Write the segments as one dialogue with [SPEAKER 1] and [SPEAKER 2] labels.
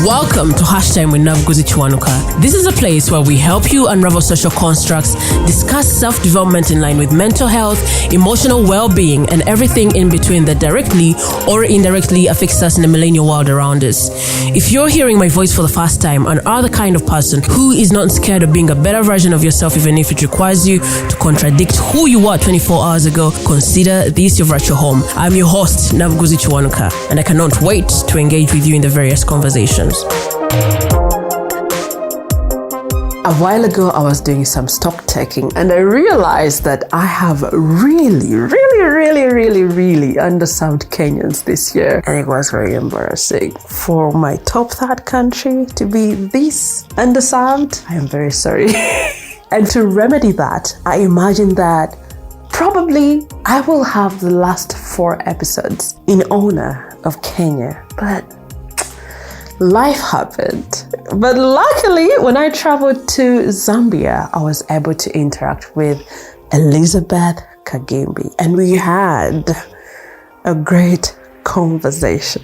[SPEAKER 1] Welcome to Hashtime with Navguzi Chwanuka. This is a place where we help you unravel social constructs, discuss self-development in line with mental health, emotional well-being, and everything in between that directly or indirectly affects us in the millennial world around us. If you're hearing my voice for the first time and are the kind of person who is not scared of being a better version of yourself even if it requires you to contradict who you were 24 hours ago, consider this your virtual home. I'm your host, Navguzi Chwanuka, and I cannot wait to engage with you in the various conversations. A while ago, I was doing some stock taking and I realized that I have really underserved Kenyans this year. And it was very embarrassing. For my top third country to be this underserved, I am very sorry. And to remedy that, I imagine that probably I will have the last 4 episodes in honor of Kenya. But life happened. But luckily, when I traveled to Zambia, I was able to interact with Elizabeth Kagimbi, and we had a great conversation.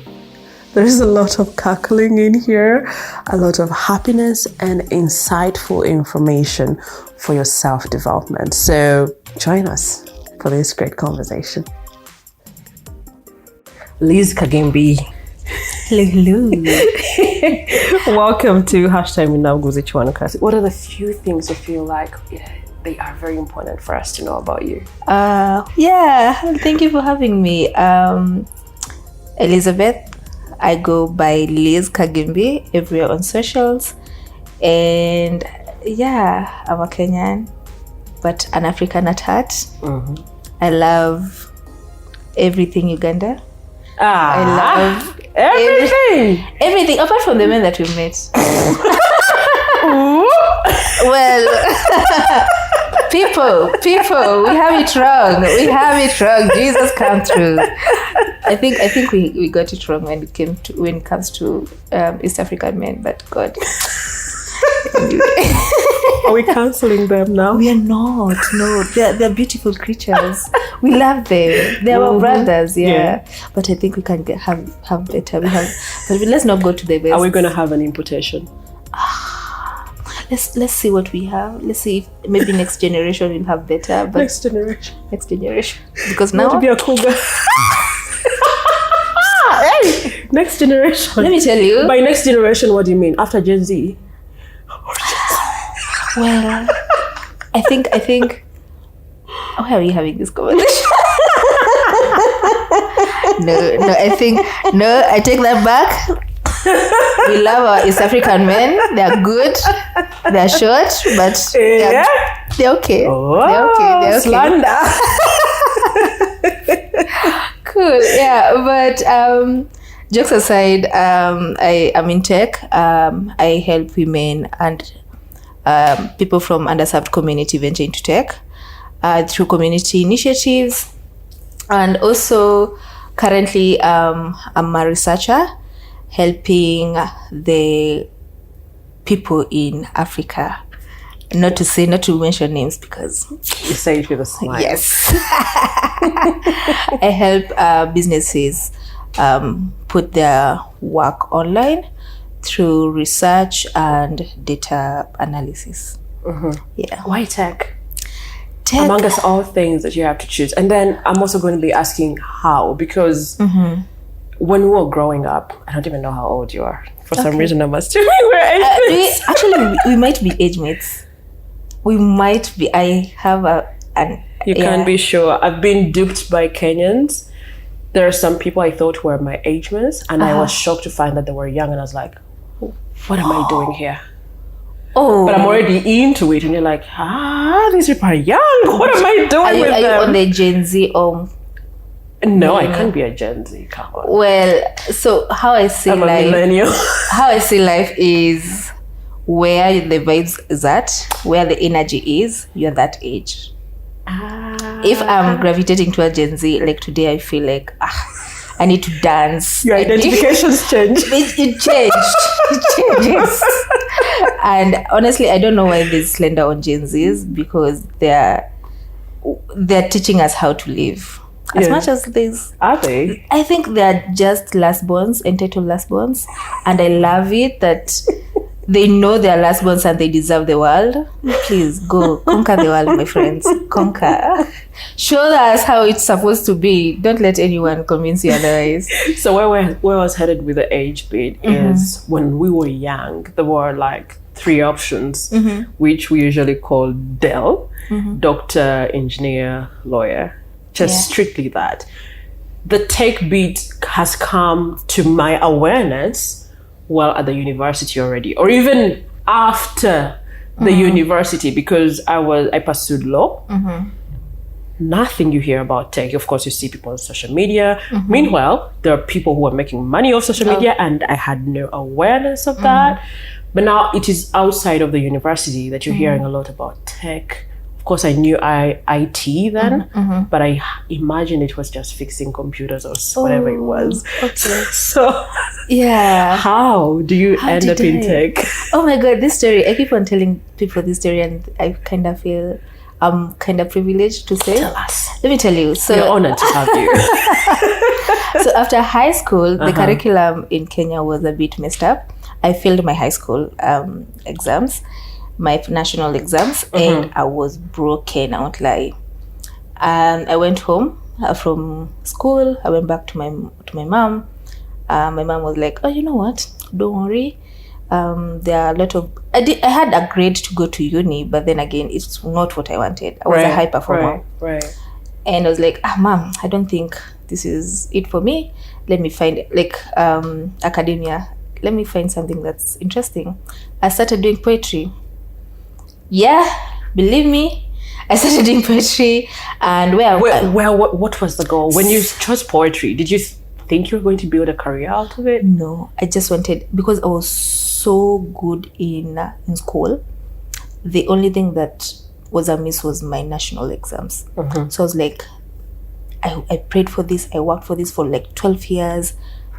[SPEAKER 1] There is a lot of cackling in here, a lot of happiness and insightful information for your self-development. So join us for this great conversation. Liz Kagimbi.
[SPEAKER 2] Hello.
[SPEAKER 1] Welcome to Hashtag with Navguzi Chwanuka. What are the few things you feel like they are very important for us to know about you?
[SPEAKER 2] Thank you for having me. Elizabeth, I go by Liz Kagimbi everywhere on socials. And I'm a Kenyan, but an African at heart. Mm-hmm. I love everything Uganda. I love everything apart from the men that we met. Well, people, we have it wrong. Jesus come through. I think we got it wrong when it comes to East African men, but God.
[SPEAKER 1] Are we cancelling them now?
[SPEAKER 2] We are not. No, they're beautiful creatures. We love them. They're our brothers. Yeah. But I think we can have better. But let's not go to the best.
[SPEAKER 1] Are we going to have an imputation?
[SPEAKER 2] Let's see what we have. Let's see if maybe next generation will have better. But
[SPEAKER 1] Next generation.
[SPEAKER 2] Because now
[SPEAKER 1] to be a cougar. Hey, next generation.
[SPEAKER 2] Let me tell you.
[SPEAKER 1] By next generation, what do you mean? After Gen Z?
[SPEAKER 2] Well, I think. Why are we having this conversation? No, I take that back. We love our East African men. They're good. They're short, but they're okay.
[SPEAKER 1] Oh,
[SPEAKER 2] they're okay.
[SPEAKER 1] Slander.
[SPEAKER 2] Cool. Yeah, but jokes aside, I am in tech. I help women and people from underserved community venture into tech through community initiatives, and also currently I'm a researcher helping the people in Africa. Not to mention names because
[SPEAKER 1] you say it with a smile.
[SPEAKER 2] Yes. I help businesses put their work online through research and data analysis.
[SPEAKER 1] Mm-hmm.
[SPEAKER 2] Yeah.
[SPEAKER 1] Why tech? Among us all things that you have to choose. And then I'm also going to be asking how, because when we were growing up, I don't even know how old you are. For some reason, I'm assuming we're age mates.
[SPEAKER 2] Actually, we might be age mates. We might be. I have
[SPEAKER 1] You can't be sure. I've been duped by Kenyans. There are some people I thought were my age mates, and I was shocked to find that they were young, and I was like, what am I doing here?
[SPEAKER 2] Oh.
[SPEAKER 1] But I'm already into it, and you're like, these people are young. What am I doing with them? Are
[SPEAKER 2] you on the Gen Z?
[SPEAKER 1] No, I can't be a Gen Z. Come on.
[SPEAKER 2] Well, so how I see
[SPEAKER 1] I'm a millennial.
[SPEAKER 2] How I see life is where the vibes is at, where the energy is, you're that age. If I'm gravitating towards Gen Z, like today I feel like I need to dance.
[SPEAKER 1] Your identifications changed.
[SPEAKER 2] It changed. It changes. And honestly, I don't know why there's slender on Gen Zs, because they're teaching us how to live. As much as there's...
[SPEAKER 1] Are they?
[SPEAKER 2] I think they're just lastborns, entitled lastborns. And I love it that they know they're lastborns and they deserve the world. Please, go. Conquer the world, my friends. Conquer. Show us how it's supposed to be. Don't let anyone convince you otherwise.
[SPEAKER 1] So where I was headed with the age bit is when we were young, there were like 3 options, which we usually call DEL, doctor, engineer, lawyer. Just strictly that. The tech bit has come to my awareness while at the university already, or even after the university, because I pursued law. Nothing you hear about tech. Of course, you see people on social media. Meanwhile, there are people who are making money off social media, and I had no awareness of that. But now it is outside of the university that you're hearing a lot about tech. Of course, I knew IT then, but I imagine it was just fixing computers or whatever it was.
[SPEAKER 2] Okay.
[SPEAKER 1] So,
[SPEAKER 2] Yeah.
[SPEAKER 1] how do you end up in tech?
[SPEAKER 2] Oh my God, this story. I keep on telling people this story, and I kind of feel I'm kind of privileged to say.
[SPEAKER 1] Tell us.
[SPEAKER 2] Let me tell you. So,
[SPEAKER 1] We're honored to have you.
[SPEAKER 2] So after high school, the curriculum in Kenya was a bit messed up. I failed my high school exams, my national exams, and I was broken. I won't lie. I went home from school. I went back to my mom. My mom was like, "Oh, you know what? Don't worry. There are a lot of... I had a grade to go to uni, but then again, it's not what I wanted. I was a high performer.
[SPEAKER 1] Right.
[SPEAKER 2] And I was like, Mom, I don't think this is it for me. Let me find academia. Let me find something that's interesting. I started doing poetry. Yeah, believe me, I started doing poetry. And
[SPEAKER 1] what was the goal? When you chose poetry, did you think you were going to build a career out of it?
[SPEAKER 2] No, I just wanted, because I was so good in school. The only thing that was amiss was my national exams. So I was like, I prayed for this, I worked for this for like 12 years.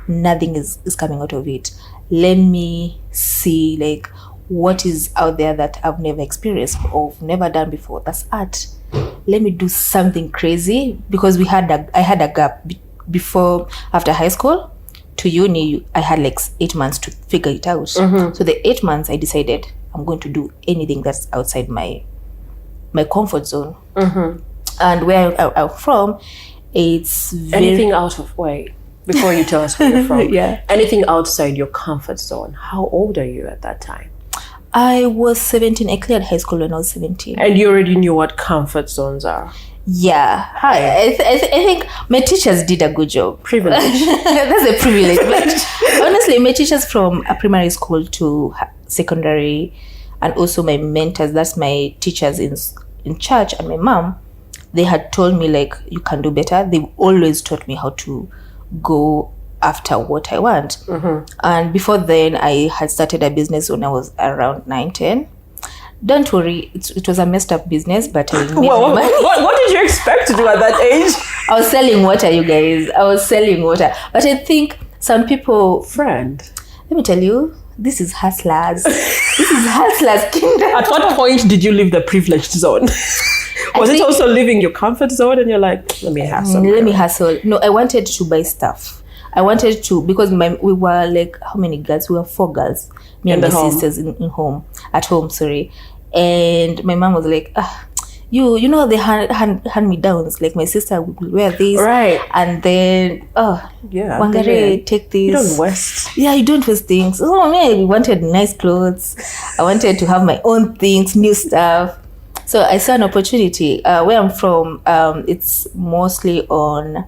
[SPEAKER 2] Nothing is coming out of it. Let me see like what is out there that I've never experienced or never done before. That's art. Let me do something crazy, because I had a gap after high school to uni. I had like 8 months to figure it out. So the 8 months I decided I'm going to do anything that's outside my comfort zone. And where I'm from, it's
[SPEAKER 1] anything out of way. Before you tell us where you're from, anything outside your comfort zone. How old are you at that time?
[SPEAKER 2] I was 17. I cleared high school when I was 17.
[SPEAKER 1] And you already knew what comfort zones are?
[SPEAKER 2] Yeah. I think my teachers did a good job.
[SPEAKER 1] Privilege.
[SPEAKER 2] That's a privilege. But honestly, my teachers from primary school to secondary, and also my mentors, that's my teachers in church, and my mom, they had told me like, you can do better. They always taught me how to go after what I want. And before then, I had started a business when I was around 9-10. Don't worry, it was a messed up business, but I made money.
[SPEAKER 1] What did you expect to do at that age?
[SPEAKER 2] I was selling water, you guys. I was selling water. But I think some people...
[SPEAKER 1] Friend.
[SPEAKER 2] Let me tell you, this is hustlers. This is hustlers' kingdom.
[SPEAKER 1] At what point did you leave the privileged zone? Was it also leaving your comfort zone and you're like, let me hustle?
[SPEAKER 2] Let me hustle. No, I wanted to buy stuff. I wanted to, because we were like, how many girls? We were 4 girls. Me and my sisters at home, sorry. And my mom was like, you know the hand-me-downs, like my sister will wear this.
[SPEAKER 1] Right.
[SPEAKER 2] And then, Wangare, take this.
[SPEAKER 1] You don't waste.
[SPEAKER 2] Yeah, you don't waste things. So I wanted nice clothes. I wanted to have my own things, new stuff. So I saw an opportunity. Where I'm from, it's mostly on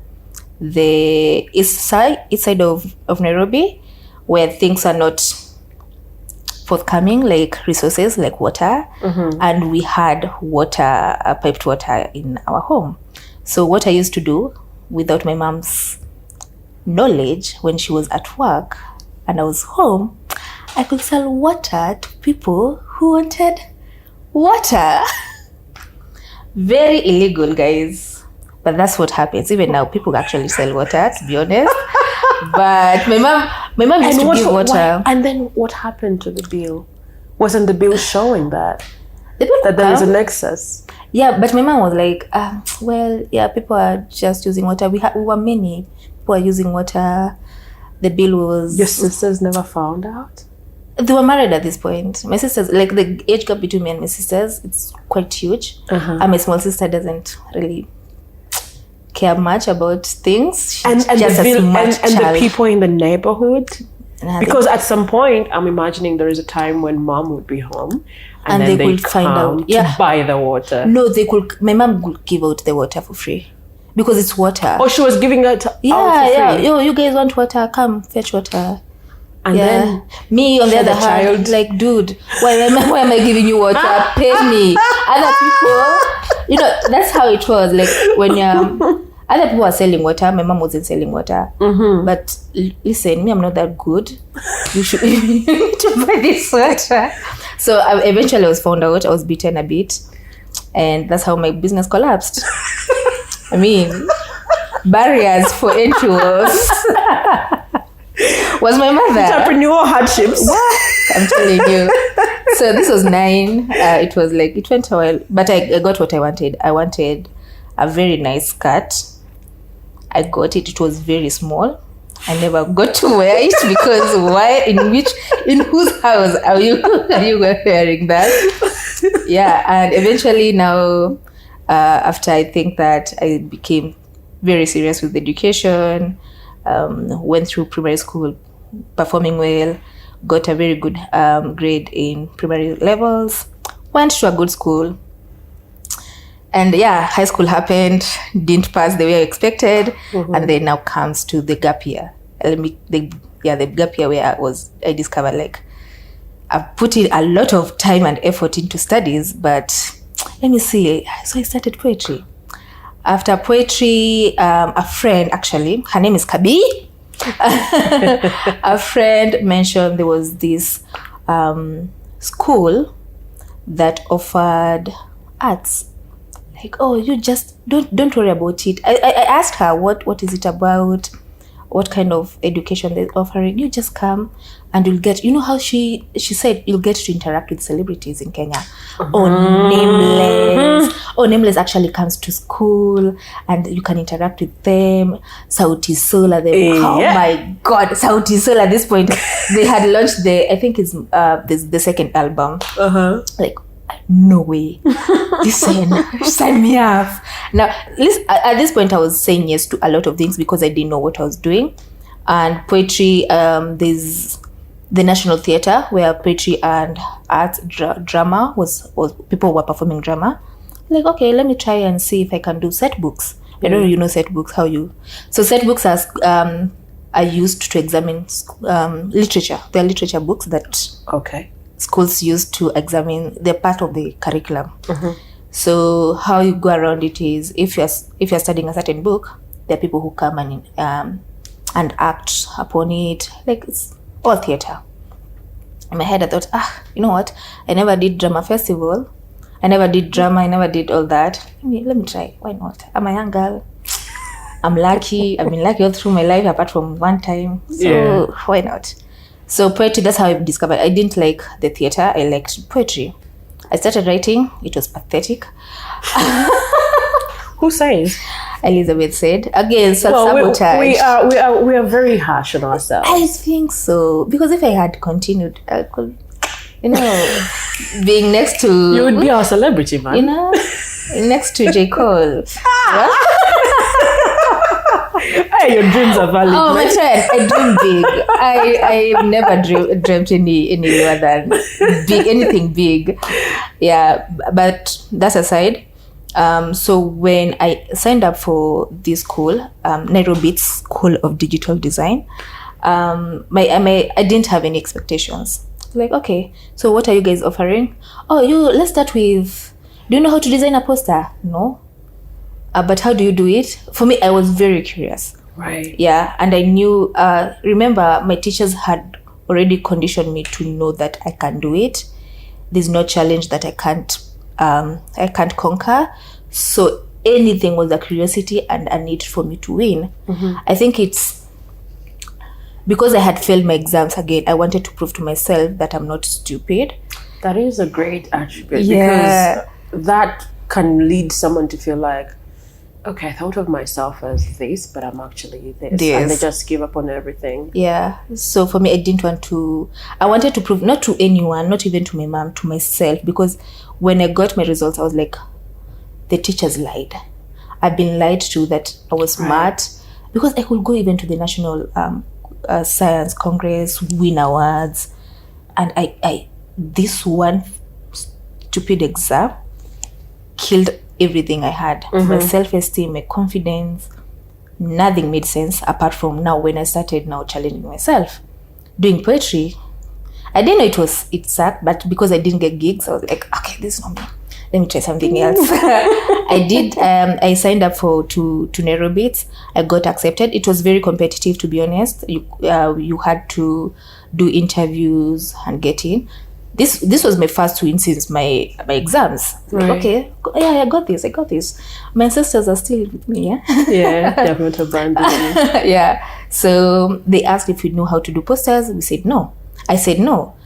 [SPEAKER 2] the east side of Nairobi, where things are not forthcoming, like resources like water. And we had water, piped water in our home. So what I used to do, without my mom's knowledge, when she was at work and I was home, I could sell water to people who wanted water. Very illegal, guys, but that's what happens. Even now, people actually sell water, to be honest. But my mom used to give water.
[SPEAKER 1] And then what happened to the bill? Wasn't the bill showing that
[SPEAKER 2] The bill
[SPEAKER 1] there was an excess?
[SPEAKER 2] Yeah, but my mom was like, well, yeah, people are just using water. We were many people are using water. The bill was...
[SPEAKER 1] Your sisters never found out?
[SPEAKER 2] They were married at this point. My sisters, like the age gap between me and my sisters, it's quite huge. And my small sister doesn't really care much about things. She's just a smart
[SPEAKER 1] and
[SPEAKER 2] child.
[SPEAKER 1] the people in the neighborhood? Because at some point, I'm imagining there is a time when mom would be home and then they could find out to buy the water.
[SPEAKER 2] No, they could. My mom would give out the water for free because it's water.
[SPEAKER 1] Oh, she was giving it out for free?
[SPEAKER 2] Yeah. Yo, you guys want water? Come fetch water.
[SPEAKER 1] And then
[SPEAKER 2] me on the other hand, like, dude, why am I giving you water? Pay me. Other people, that's how it was. Like when other people were selling water, my mom wasn't selling water. But listen, me, I'm not that good. You should to buy this water. So eventually I was found out. I was beaten a bit, and that's how my business collapsed. I mean, barriers for entry was my mother.
[SPEAKER 1] Entrepreneurial hardships.
[SPEAKER 2] I'm telling you. So this was 9. It was like, it went a while, but I got what I wanted. I wanted a very nice skirt. I got it. It was very small. I never got to wear it because why? In whose house are you wearing that? Yeah, and eventually now, after I think that I became very serious with education. Went through primary school performing well, got a very good grade in primary levels, went to a good school, and high school happened, didn't pass the way I expected, and then now comes to the gap year. The gap year where I discovered like I've put in a lot of time and effort into studies, but let me see, so I started poetry. After poetry, a friend, actually, her name is Kabi. A friend mentioned there was this school that offered arts. Like, oh, you just don't worry about it. I asked her what is it about, what kind of education they're offering. You just come and you'll get, how she said, you'll get to interact with celebrities in Kenya. Nameless actually comes to school and you can interact with them. Sauti Sol, oh my God, Sauti Sol at this point, they had launched I think it's the second album. Like, no way. Listen, sign me up. Now, at this point, I was saying yes to a lot of things because I didn't know what I was doing. And poetry, there's the National Theatre where poetry and arts drama was people were performing drama. Like, okay, let me try and see if I can do set books. I don't know, you know set books, so set books are used to examine literature. They are literature books that schools use to examine. They're part of the curriculum. So how you go around it is if you're studying a certain book, there are people who come and act upon it. Like, it's all theater. In my head, I thought, you know what? I never did drama festival. I never did drama. I never did all that. Let me try. Why not? I'm a young girl. I'm lucky. I've been lucky all through my life, apart from one time. So why not? So poetry, that's how I discovered. I didn't like the theater. I liked poetry. I started writing. It was pathetic.
[SPEAKER 1] Who says?
[SPEAKER 2] Elizabeth said. Again, self-sabotage.
[SPEAKER 1] We are very harsh on ourselves.
[SPEAKER 2] I think so. Because if I had continued, I could, being next to...
[SPEAKER 1] You would be our celebrity, man.
[SPEAKER 2] Next to J. Cole.
[SPEAKER 1] Hey, your dreams are valid.
[SPEAKER 2] Oh, my friend, I dream big. I've never dreamt any lower than big, anything big. Yeah, but that's aside. So when I signed up for this school, Nairobi School of Digital Design, I didn't have any expectations. Like, okay, so what are you guys offering? Oh, let's start with, do you know how to design a poster? No. But how do you do it? For me, I was very curious.
[SPEAKER 1] Right.
[SPEAKER 2] Yeah, and I knew, remember, my teachers had already conditioned me to know that I can do it. There's no challenge that I can't conquer. So anything was a curiosity and a need for me to win. I think it's because I had failed my exams again. I wanted to prove to myself that I'm not stupid.
[SPEAKER 1] That is a great attribute because that can lead someone to feel like, okay, I thought of myself as this, but I'm actually this. And they just give up on everything.
[SPEAKER 2] Yeah. So for me, I wanted to prove, not to anyone, not even to my mom, to myself, because when I got my results, I was like, the teachers lied. I've been lied to that I was smart, because I could go even to the National Science Congress, win awards, and I this one stupid exam killed everything I had. My self-esteem, my confidence, nothing made sense apart from now when I started now challenging myself. Doing poetry, I didn't know it sucked, but because I didn't get gigs, I was like, okay, this is not me. Let me try something else. I did. I signed up to Nairobi. I got accepted. It was very competitive, to be honest. You had to do interviews and get in. This was my first win since my exams. Like, okay, yeah, I got this. My sisters are still with me.
[SPEAKER 1] Yeah, they have not abandoned you.
[SPEAKER 2] Yeah. So they asked if we know how to do posters. We said no. I said no.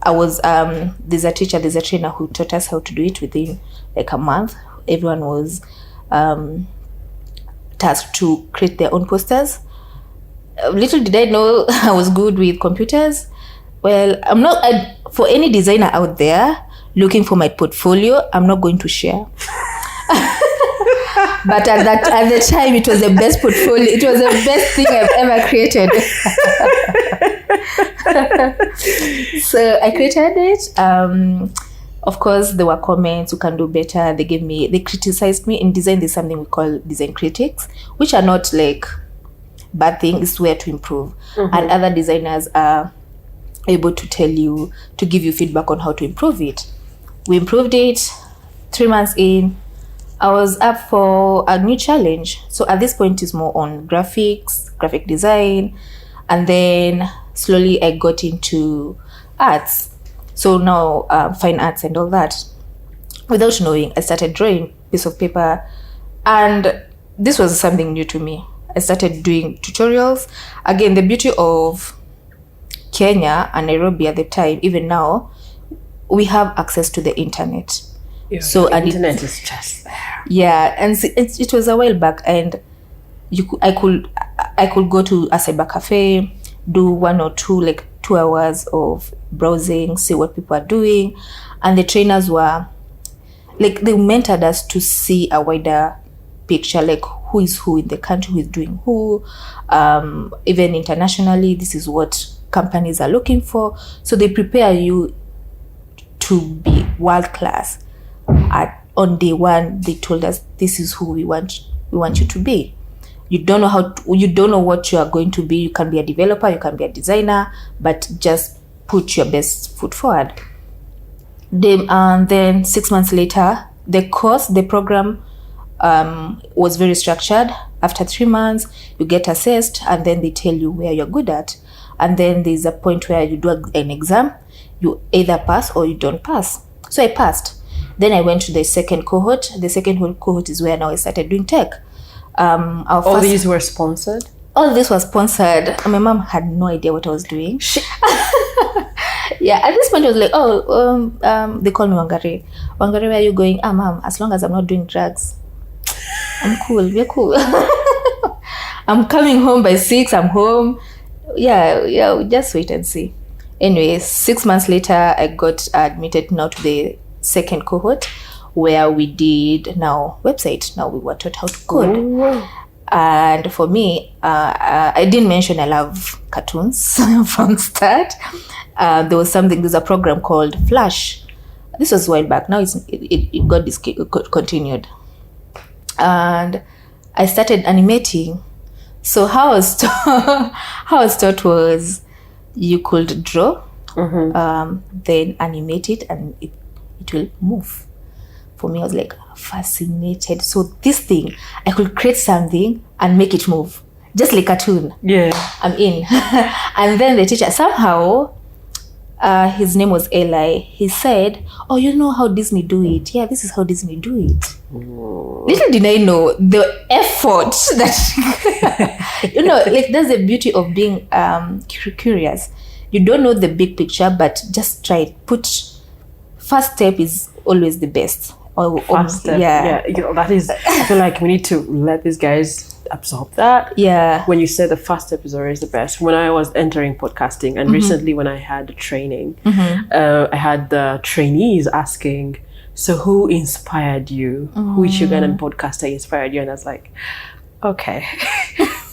[SPEAKER 2] I was there's a trainer who taught us how to do it within like a month. Everyone was tasked to create their own posters. Little did I know I was good with computers. Well, I'm not for any designer out there looking for my portfolio, I'm not going to share. But at the time, it was the best portfolio. It was the best thing I've ever created. So I created it. Of course, there were comments, you can do better. They criticized me. In design, there's something we call design critics, which are not like bad things, it's where to improve. And other designers are able to tell you, to give you feedback on how to improve it. We improved it. 3 months in, I was up for a new challenge. So at this point, it's more on graphics, graphic design, and then slowly I got into arts. So now fine arts and all that. Without knowing, I started drawing piece of paper, and this was something new to me. I started doing tutorials. Again, the beauty of Kenya and Nairobi at the time, even now, we have access to the internet.
[SPEAKER 1] Yeah, so the internet is just there.
[SPEAKER 2] Yeah, and it was a while back, and I could go to a cyber cafe, do 1 or 2 2 hours of browsing, see what people are doing, and the trainers were they mentored us to see a wider picture, like who is who in the country, who is doing who, even internationally. This is what companies are looking for. So they prepare you to be world class. On day one, they told us, this is who we want you to be. You don't know what you are going to be. You can be a developer, you can be a designer, but just put your best foot forward. Then 6 months later, the program was very structured. After 3 months, you get assessed, and then they tell you where you're good at. And then there's a point where you do an exam. You either pass or you don't pass. So I passed. Then I went to the second cohort. The second cohort is where now I started doing tech.
[SPEAKER 1] All these were sponsored?
[SPEAKER 2] All this was sponsored. My mom had no idea what I was doing. Yeah, at this point I was like, they call me Wangari. Wangari, where are you going? Mom, as long as I'm not doing drugs, I'm cool. We're cool. I'm coming home by 6. I'm home. Yeah, just wait and see. Anyway, 6 months later, I got admitted now to the second cohort, where we did now website. Now we were taught how to code.
[SPEAKER 1] Ooh.
[SPEAKER 2] And for me, I didn't mention I love cartoons from start. There's a program called Flash. This was a while back. Now it got continued. And I started animating. So how I was taught was you could draw, then animate it, and it will move. For me, I was like fascinated. So this thing, I could create something and make it move, just like a cartoon.
[SPEAKER 1] Yeah,
[SPEAKER 2] I'm in. And then the teacher, somehow, his name was Eli. He said, "Oh, you know how Disney do it? Yeah, this is how Disney do it." Ooh. Little did I know the effort that that's the beauty of being curious. You don't know the big picture, but just try it. First step is always the best. faster.
[SPEAKER 1] Yeah, that is. I feel like we need to let these guys absorb that.
[SPEAKER 2] Yeah.
[SPEAKER 1] When you say the first step is always the best. When I was entering podcasting, and recently when I had the training, I had the trainees asking, "So who inspired you? Which Ugandan podcaster inspired you?" And I was like, "Okay."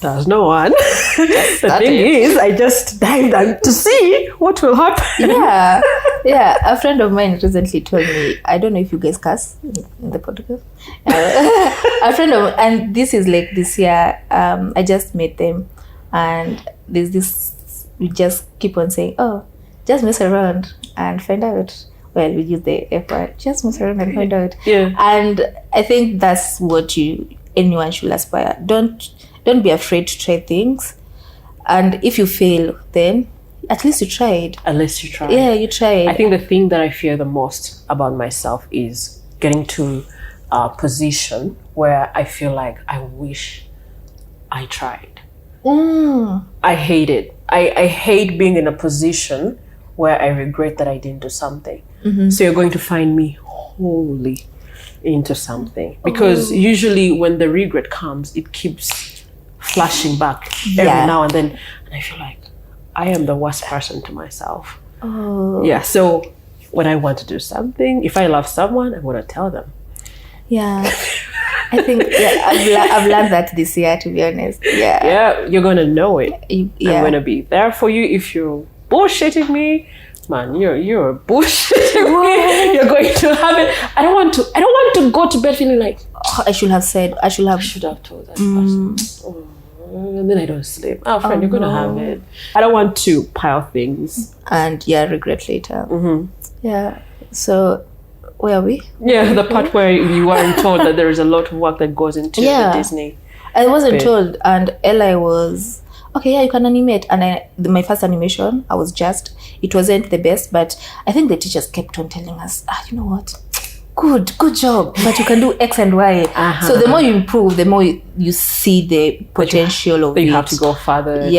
[SPEAKER 1] There's no one. The thing is, I just dived in to see what will happen.
[SPEAKER 2] Yeah. A friend of mine recently told me, I don't know if you guys cuss in the podcast. A friend of, and this is like this year, I just met them, and there's this, we just keep on saying, oh, just mess around and find out. Well, we use the F word, just mess around and find out.
[SPEAKER 1] Yeah.
[SPEAKER 2] And I think that's what anyone should aspire. Don't be afraid to try things, and if you fail, then at least you tried.
[SPEAKER 1] At least you tried.
[SPEAKER 2] Yeah, you tried.
[SPEAKER 1] I think the thing that I fear the most about myself is getting to a position where I feel like I wish I tried. I hate it. I hate being in a position where I regret that I didn't do something. So you're going to find me wholly into something, because usually when the regret comes, it keeps flashing back every now and then, and I feel like I am the worst person to myself. Yeah, so when I want to do something, if I love someone, I'm gonna tell them.
[SPEAKER 2] Yeah. I think I've learned that this year, to be honest.
[SPEAKER 1] Yeah, you're gonna know it.
[SPEAKER 2] Yeah.
[SPEAKER 1] I'm gonna be there for you. If you're bullshitting me, man, you're bullshitting me. You're going to have it. I don't want to go to bed feeling like, oh, I should have told that person. And then I don't sleep. Oh, friend, you're gonna have it. I don't want to pile things
[SPEAKER 2] and regret later. Yeah. So where are we?
[SPEAKER 1] Yeah, the part where you weren't told that there is a lot of work that goes into the Disney.
[SPEAKER 2] I wasn't told, and Ella was okay. Yeah, you can animate. And my first animation, it wasn't the best, but I think the teachers kept on telling us, you know what? Good job, but you can do X and Y. So the more you improve, the more you see the potential of it.
[SPEAKER 1] You have to go further.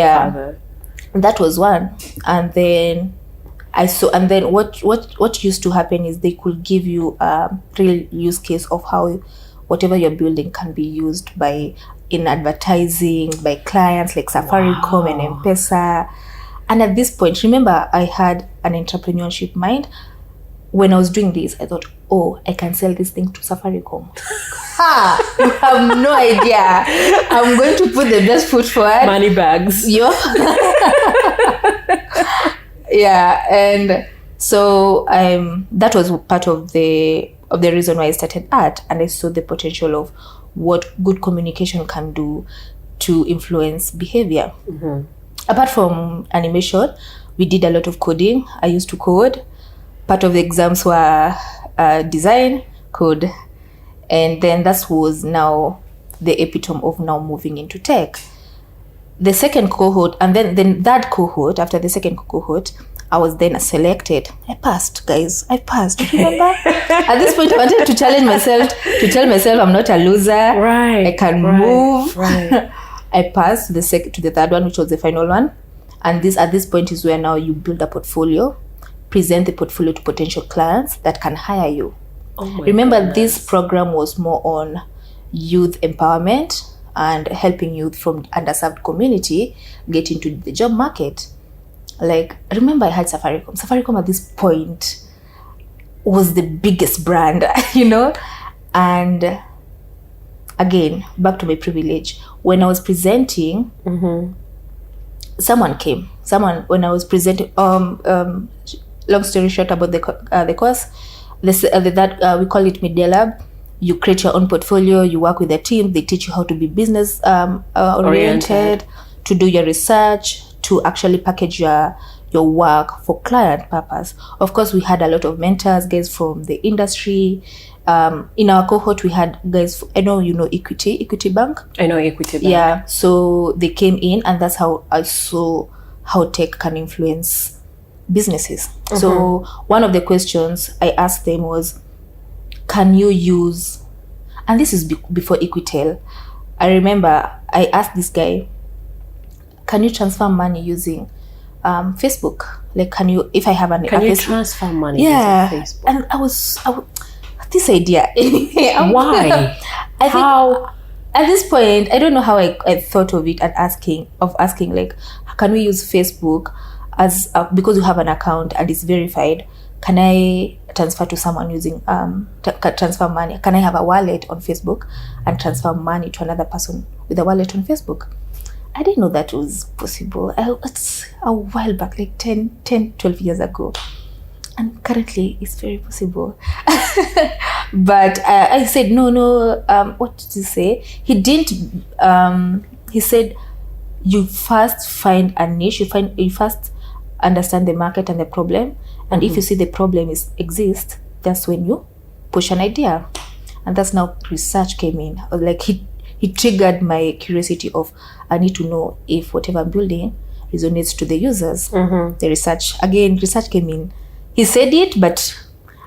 [SPEAKER 2] That was one. And then what used to happen is they could give you a real use case of how whatever you're building can be used in advertising by clients like Safaricom and M-Pesa. And at this point, remember, I had an entrepreneurship mind. When I was doing this, I thought, I can sell this thing to Safaricom. You have no idea. I'm going to put the best foot forward.
[SPEAKER 1] Money bags.
[SPEAKER 2] Yeah. Yeah, and so that was part of the reason why I started art, and I saw the potential of what good communication can do to influence behavior. Apart from animation, we did a lot of coding. I used to code. Part of the exams were design, code, and then that was now the epitome of now moving into tech. The second cohort, and then that cohort, after the second cohort, I was then selected. I passed, guys. I passed. Remember? At this point, I wanted to challenge myself, to tell myself I'm not a loser.
[SPEAKER 1] Right.
[SPEAKER 2] I can move. Right. I passed to the third one, which was the final one. And at this point is where now you build a portfolio, present the portfolio to potential clients that can hire you. Remember, this program was more on youth empowerment and helping youth from underserved community get into the job market. Like, remember, I had Safaricom. Safaricom at this point was the biggest brand, And again, back to my privilege. When I was presenting, someone came. When I was presenting, long story short about the course, we call it Media Lab. You create your own portfolio. You work with a team. They teach you how to be business oriented, to do your research, to actually package your work for client purpose. Of course, we had a lot of mentors, guys from the industry. In our cohort, we had guys, I know you know Equity Bank. I know Equity Bank. Yeah, so they came in, and that's how I saw how tech can influence businesses. So one of the questions I asked them was, can you use, and this is before Equitel, I remember I asked this guy, can you transfer money using Facebook? Like, can you, if I have can you
[SPEAKER 1] transfer money
[SPEAKER 2] using
[SPEAKER 1] Facebook?
[SPEAKER 2] And this idea.
[SPEAKER 1] Why?
[SPEAKER 2] I think
[SPEAKER 1] How?
[SPEAKER 2] at this point, I don't know how I thought of it and asking like, can we use Facebook as because you have an account and it's verified? Can I transfer to someone using transfer money? Can I have a wallet on Facebook and transfer money to another person with a wallet on Facebook? I didn't know that was possible. It's a while back, like 12 years ago. And currently, it's very possible. But I said, no. What did he say? He didn't. He said, you first find a niche. You first understand the market and the problem. And if you see the problem exists, that's when you push an idea. And that's now research came in. Like he triggered my curiosity of, I need to know if whatever I'm building resonates to the users. The research came in. He said it, but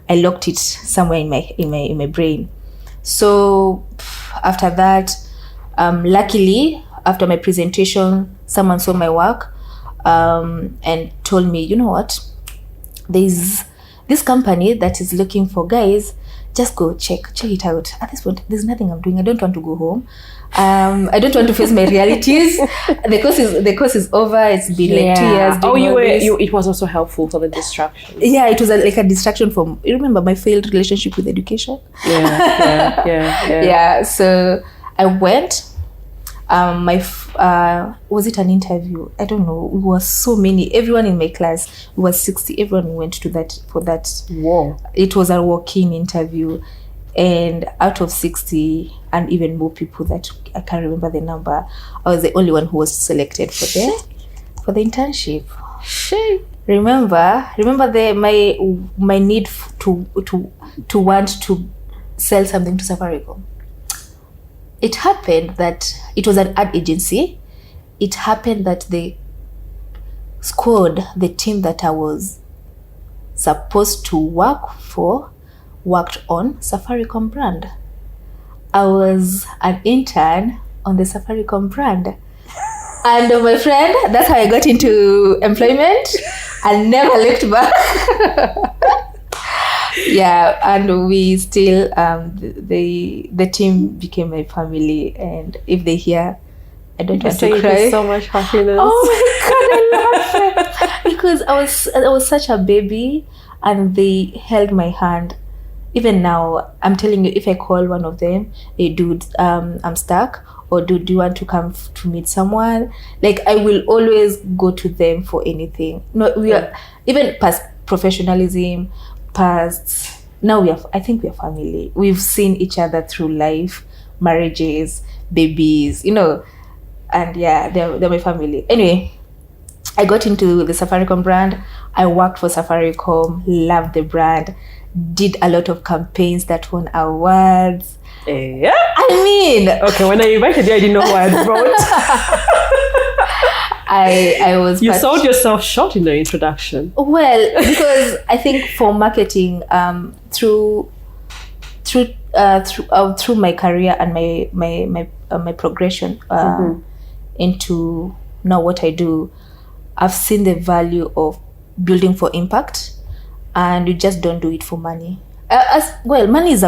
[SPEAKER 2] I locked it somewhere in my brain. So after that, luckily, after my presentation, someone saw my work and told me, you know what, there's this company that is looking for guys. Just go check it out. At this point, there's nothing I'm doing. I don't want to go home. I don't want to face my realities. The course is over. It's been like 2 years.
[SPEAKER 1] It was also helpful for the distraction.
[SPEAKER 2] Yeah, it was like a distraction from. You remember my failed relationship with education? Yeah. So I went. Was it an interview? I don't know. It was so many. Everyone in my class, it was 60. Everyone went to that for that.
[SPEAKER 1] Whoa!
[SPEAKER 2] It was a walk-in interview, and out of 60 and even more people that I can't remember the number, I was the only one who was selected for the internship. Remember my need to want to sell something to Safaricom. It happened that it was an ad agency. It happened that the team that I was supposed to work for, worked on Safaricom brand. I was an intern on the Safaricom brand. And my friend, that's how I got into employment and never looked back. Yeah, and we still the team became my family, and if they hear, I don't want to cry.
[SPEAKER 1] So much happiness.
[SPEAKER 2] Oh my god, I love it because I was such a baby, and they held my hand. Even now, I'm telling you, if I call one of them, hey dude, I'm stuck, or do you want to come to meet someone? Like, I will always go to them for anything. No, we are even past professionalism. Now I think we are family. We've seen each other through life, marriages, babies, and yeah, they're my family. Anyway, I got into the Safaricom brand. I worked for Safaricom, loved the brand, did a lot of campaigns that won awards.
[SPEAKER 1] Yeah.
[SPEAKER 2] I mean,
[SPEAKER 1] okay, when I invited you, I didn't know what I wrote.
[SPEAKER 2] I was.
[SPEAKER 1] You sold yourself short in the introduction.
[SPEAKER 2] Well, because I think for marketing, through my career and my progression into now what I do, I've seen the value of building for impact, and you just don't do it for money. As well, money is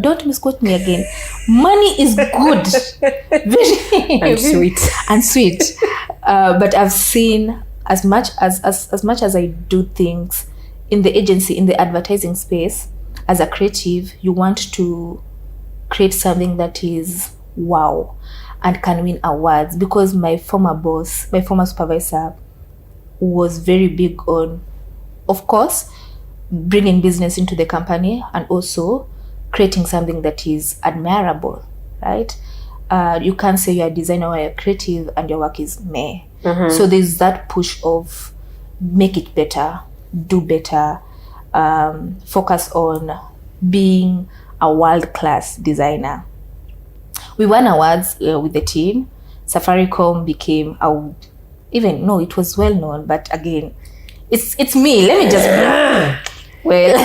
[SPEAKER 2] don't misquote me again. Money is good, very and sweet. But I've seen as much as I do things in the agency, in the advertising space, as a creative, you want to create something that is wow and can win awards. Because my former supervisor was very big on, of course, bringing business into the company and also creating something that is admirable, right? You can't say you're a designer or a creative and your work is meh. So there's that push of make it better, do better, focus on being a world-class designer. We won awards with the team. Safaricom became it was well known, but again, it's me. Let me just well,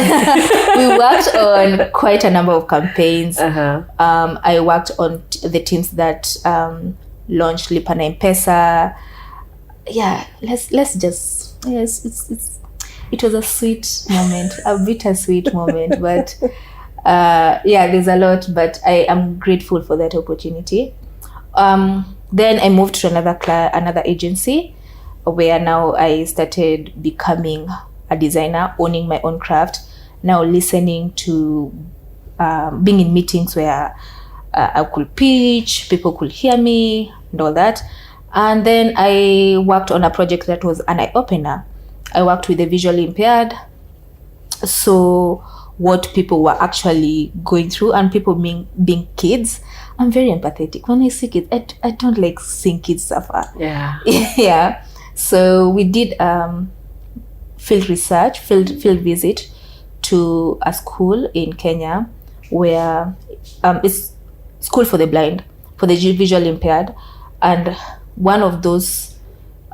[SPEAKER 2] we worked on quite a number of campaigns. I worked on the teams that launched Lipa na M-Pesa. Yeah, let's just it was a sweet moment, a bittersweet moment, but There's a lot, but I am grateful for that opportunity. Then I moved to another agency, where now I started becoming a designer, owning my own craft, now listening to being in meetings where I could pitch, people could hear me and all that. And then I worked on a project that was an eye-opener. I worked with the visually impaired, so what people were actually going through, and people being kids. I'm very empathetic. When I see kids, I don't like seeing kids suffer.
[SPEAKER 1] Yeah.
[SPEAKER 2] Yeah. So we did field visit to a school in Kenya where it's school for the blind, for the visually impaired. And one of those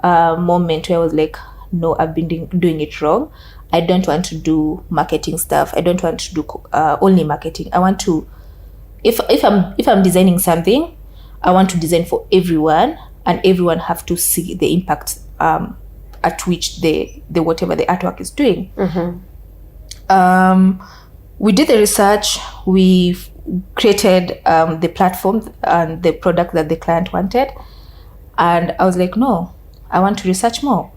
[SPEAKER 2] moments where I was like, no, I've been doing it wrong. I don't want to do marketing stuff. I don't want to do only marketing. I want to, if I'm designing something, I want to design for everyone, and everyone have to see the impact at which the whatever the artwork is doing. We did the research. We created the platform and the product that the client wanted, and I was like, no, I want to research more.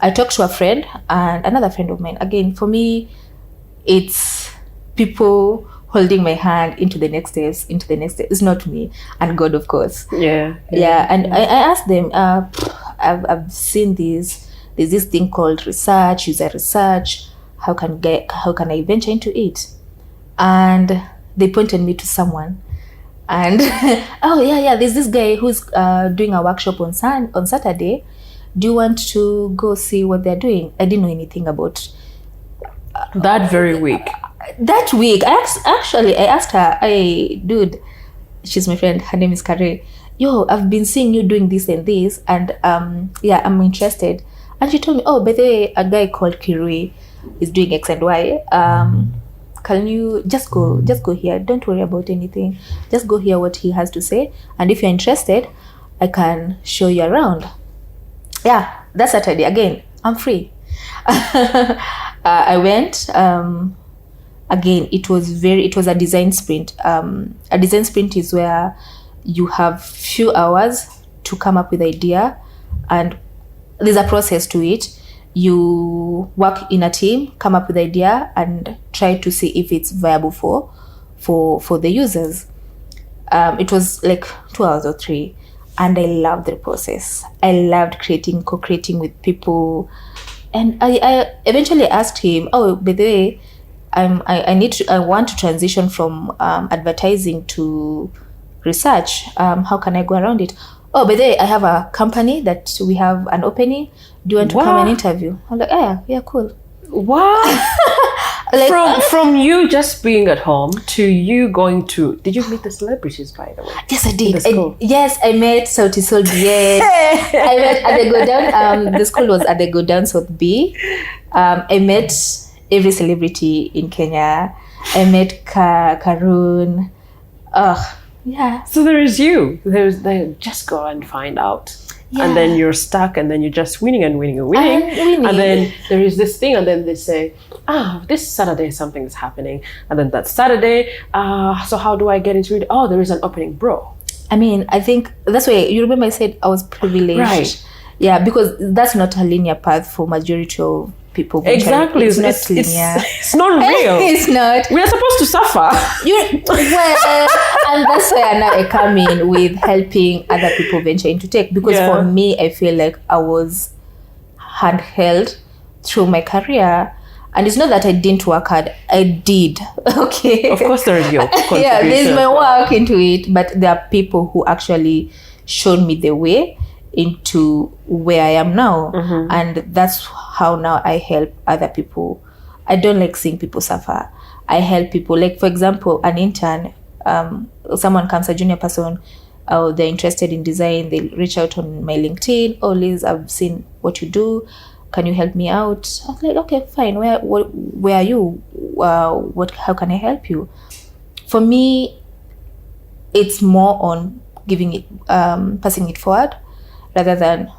[SPEAKER 2] I talked to a friend and another friend of mine. Again, for me, it's people holding my hand into the next steps. It's not me, and God, of course.
[SPEAKER 1] Yeah.
[SPEAKER 2] And I asked them, I've seen this. There's this thing called research, user research. How can I venture into it? And they pointed me to someone. And there's this guy who's doing a workshop on Saturday. Do you want to go see what they're doing? I didn't know anything about
[SPEAKER 1] that very week.
[SPEAKER 2] That week, I asked her, hey, dude, she's my friend, her name is Kare. Yo, I've been seeing you doing this and this, and I'm interested. And she told me, oh, by the way, a guy called Kirui is doing X and Y. Can you just go here? Don't worry about anything. Just go hear what he has to say. And if you're interested, I can show you around. Yeah, that Saturday, again, I'm free. I went. Again, it was a design sprint. A design sprint is where you have few hours to come up with idea, and there's a process to it. You work in a team, come up with idea, and try to see if it's viable for the users. It was like 2 hours or 3, and I loved the process. I loved co-creating with people, and I eventually asked him, oh, by the way, I want to transition from advertising to research. How can I go around it? Oh, by the way, I have a company that we have an opening. Do you want to come and interview? I'm like, yeah, cool.
[SPEAKER 1] Wow. Like, from you just being at home to you going to, did you meet the celebrities, by the way?
[SPEAKER 2] Yes, I did. I met Sauti Sol Bien. I met at the Go Down. The school was at the Go Down South B. I met every celebrity in Kenya. I met Karun. Yeah.
[SPEAKER 1] So there is you. They just go and find out. Yeah. And then you're stuck, and then you're just winning. And then there is this thing, and then they say, this Saturday something's happening. And then that Saturday, so how do I get into it? Oh, there is an opening, bro.
[SPEAKER 2] I mean, I think that's why, you remember I said I was privileged. Right. Yeah, because that's not a linear path for majority of people.
[SPEAKER 1] Exactly.
[SPEAKER 2] It's not linear.
[SPEAKER 1] It's not real.
[SPEAKER 2] It's not.
[SPEAKER 1] We are supposed to suffer.
[SPEAKER 2] And that's why now I come in with helping other people venture into tech. Because for me, I feel like I was handheld through my career. And it's not that I didn't work hard. I did. Okay.
[SPEAKER 1] Of course there is your contribution.
[SPEAKER 2] Yeah, there's my work into it. But there are people who actually showed me the way into where I am now. And that's how now I help other people. I don't like seeing people suffer. I help people. Like, for example, an intern, someone comes, a junior person, they're interested in design, they reach out on my LinkedIn. Oh, Liz, I've seen what you do. Can you help me out? I was like, okay, fine. Where are you? How can I help you? For me, it's more on giving it, passing it forward, rather than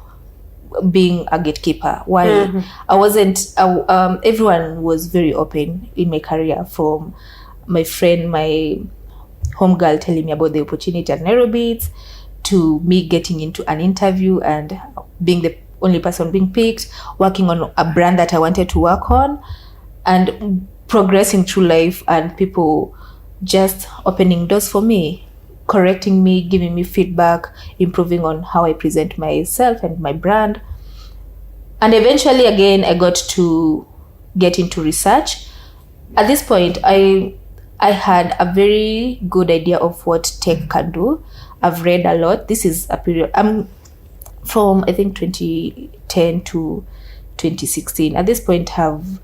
[SPEAKER 2] being a gatekeeper. While I wasn't, everyone was very open in my career, from my friend, my homegirl telling me about the opportunity at Nairobi, to me getting into an interview and being the only person being picked, working on a brand that I wanted to work on, and progressing through life, and people just opening doors for me, correcting me, giving me feedback, improving on how I present myself and my brand. And eventually, again, I got to get into research. At this point, I had a very good idea of what tech can do. I've read a lot. This is a period, I'm from, I think, 2010 to 2016. At this point, I've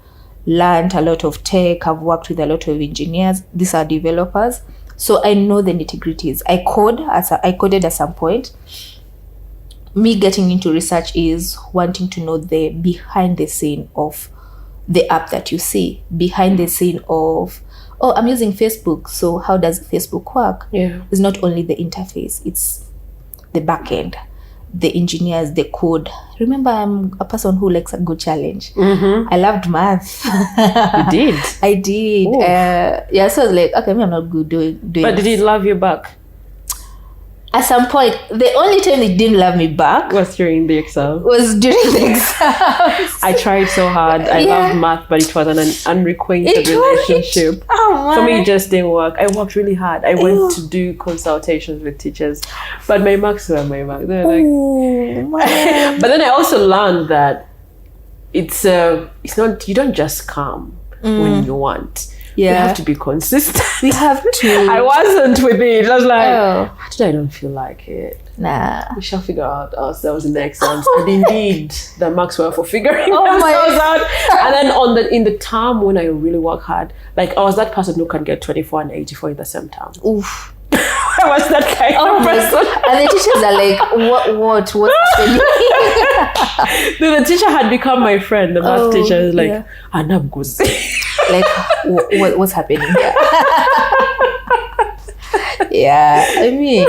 [SPEAKER 2] learned a lot of tech. I've worked with a lot of engineers. These are developers. So I know the nitty-gritties. I coded at some point. Me getting into research is wanting to know the behind the scene of the app that you see, behind the scene of, oh, I'm using Facebook, so how does Facebook work?
[SPEAKER 1] Yeah.
[SPEAKER 2] It's not only the interface, it's the back end, the engineers, the code. Remember, I'm a person who likes a good challenge. I loved math.
[SPEAKER 1] You did?
[SPEAKER 2] I did. Yeah, so I was like, okay, I'm not good doing
[SPEAKER 1] But did it love you back?
[SPEAKER 2] At some point, the only time it didn't love me back
[SPEAKER 1] Was during the exam.
[SPEAKER 2] was during the exams.
[SPEAKER 1] I tried so hard. I loved math, but it was an unrequited relationship.
[SPEAKER 2] Oh,
[SPEAKER 1] For me, it just didn't work. I worked really hard. I went to do consultations with teachers, but my marks were my marks. They were like, but then I also learned that it's not, you don't just come when you want.
[SPEAKER 2] Yeah.
[SPEAKER 1] You have to be consistent.
[SPEAKER 2] We have to.
[SPEAKER 1] I wasn't with it. I was like, today I don't feel like it.
[SPEAKER 2] Nah.
[SPEAKER 1] We shall figure out ourselves in the exams. And indeed, the marks were for figuring
[SPEAKER 2] Oh my
[SPEAKER 1] themselves out. And then in the term when I really work hard, like I was that person who can get 24 and 84 in the same term.
[SPEAKER 2] Oof.
[SPEAKER 1] I was that kind of person.
[SPEAKER 2] And the teachers are like, what's happening?
[SPEAKER 1] No, the teacher had become my friend. The math teacher is like,
[SPEAKER 2] yeah.
[SPEAKER 1] Anab goes.
[SPEAKER 2] Like, what's happening here? Yeah, I mean,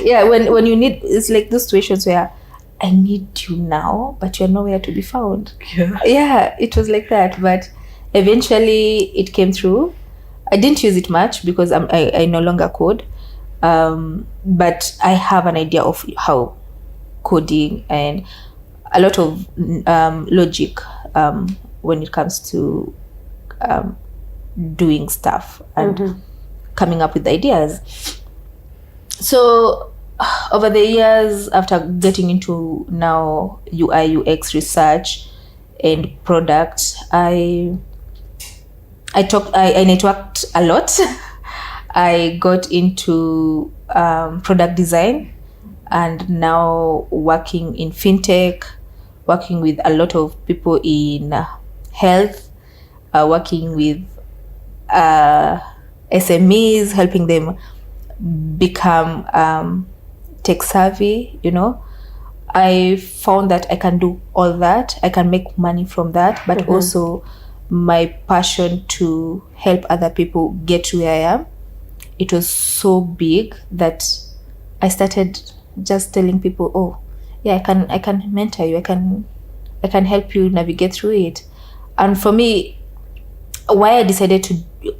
[SPEAKER 2] yeah, when you need, it's like those situations where I need you now, but you're nowhere to be found. Yeah, it was like that. But eventually it came through. I didn't use it much because I no longer code. But I have an idea of how coding and a lot of logic when it comes to doing stuff and coming up with ideas. So over the years, after getting into now UI UX research and product, I networked a lot. I got into product design, and now working in fintech, working with a lot of people in health, working with SMEs, helping them become tech savvy. I found that I can do all that. I can make money from that, but also my passion to help other people get to where I am, it was so big that I started just telling people, oh yeah, I can mentor you, I can help you navigate through it. And for me, why I decided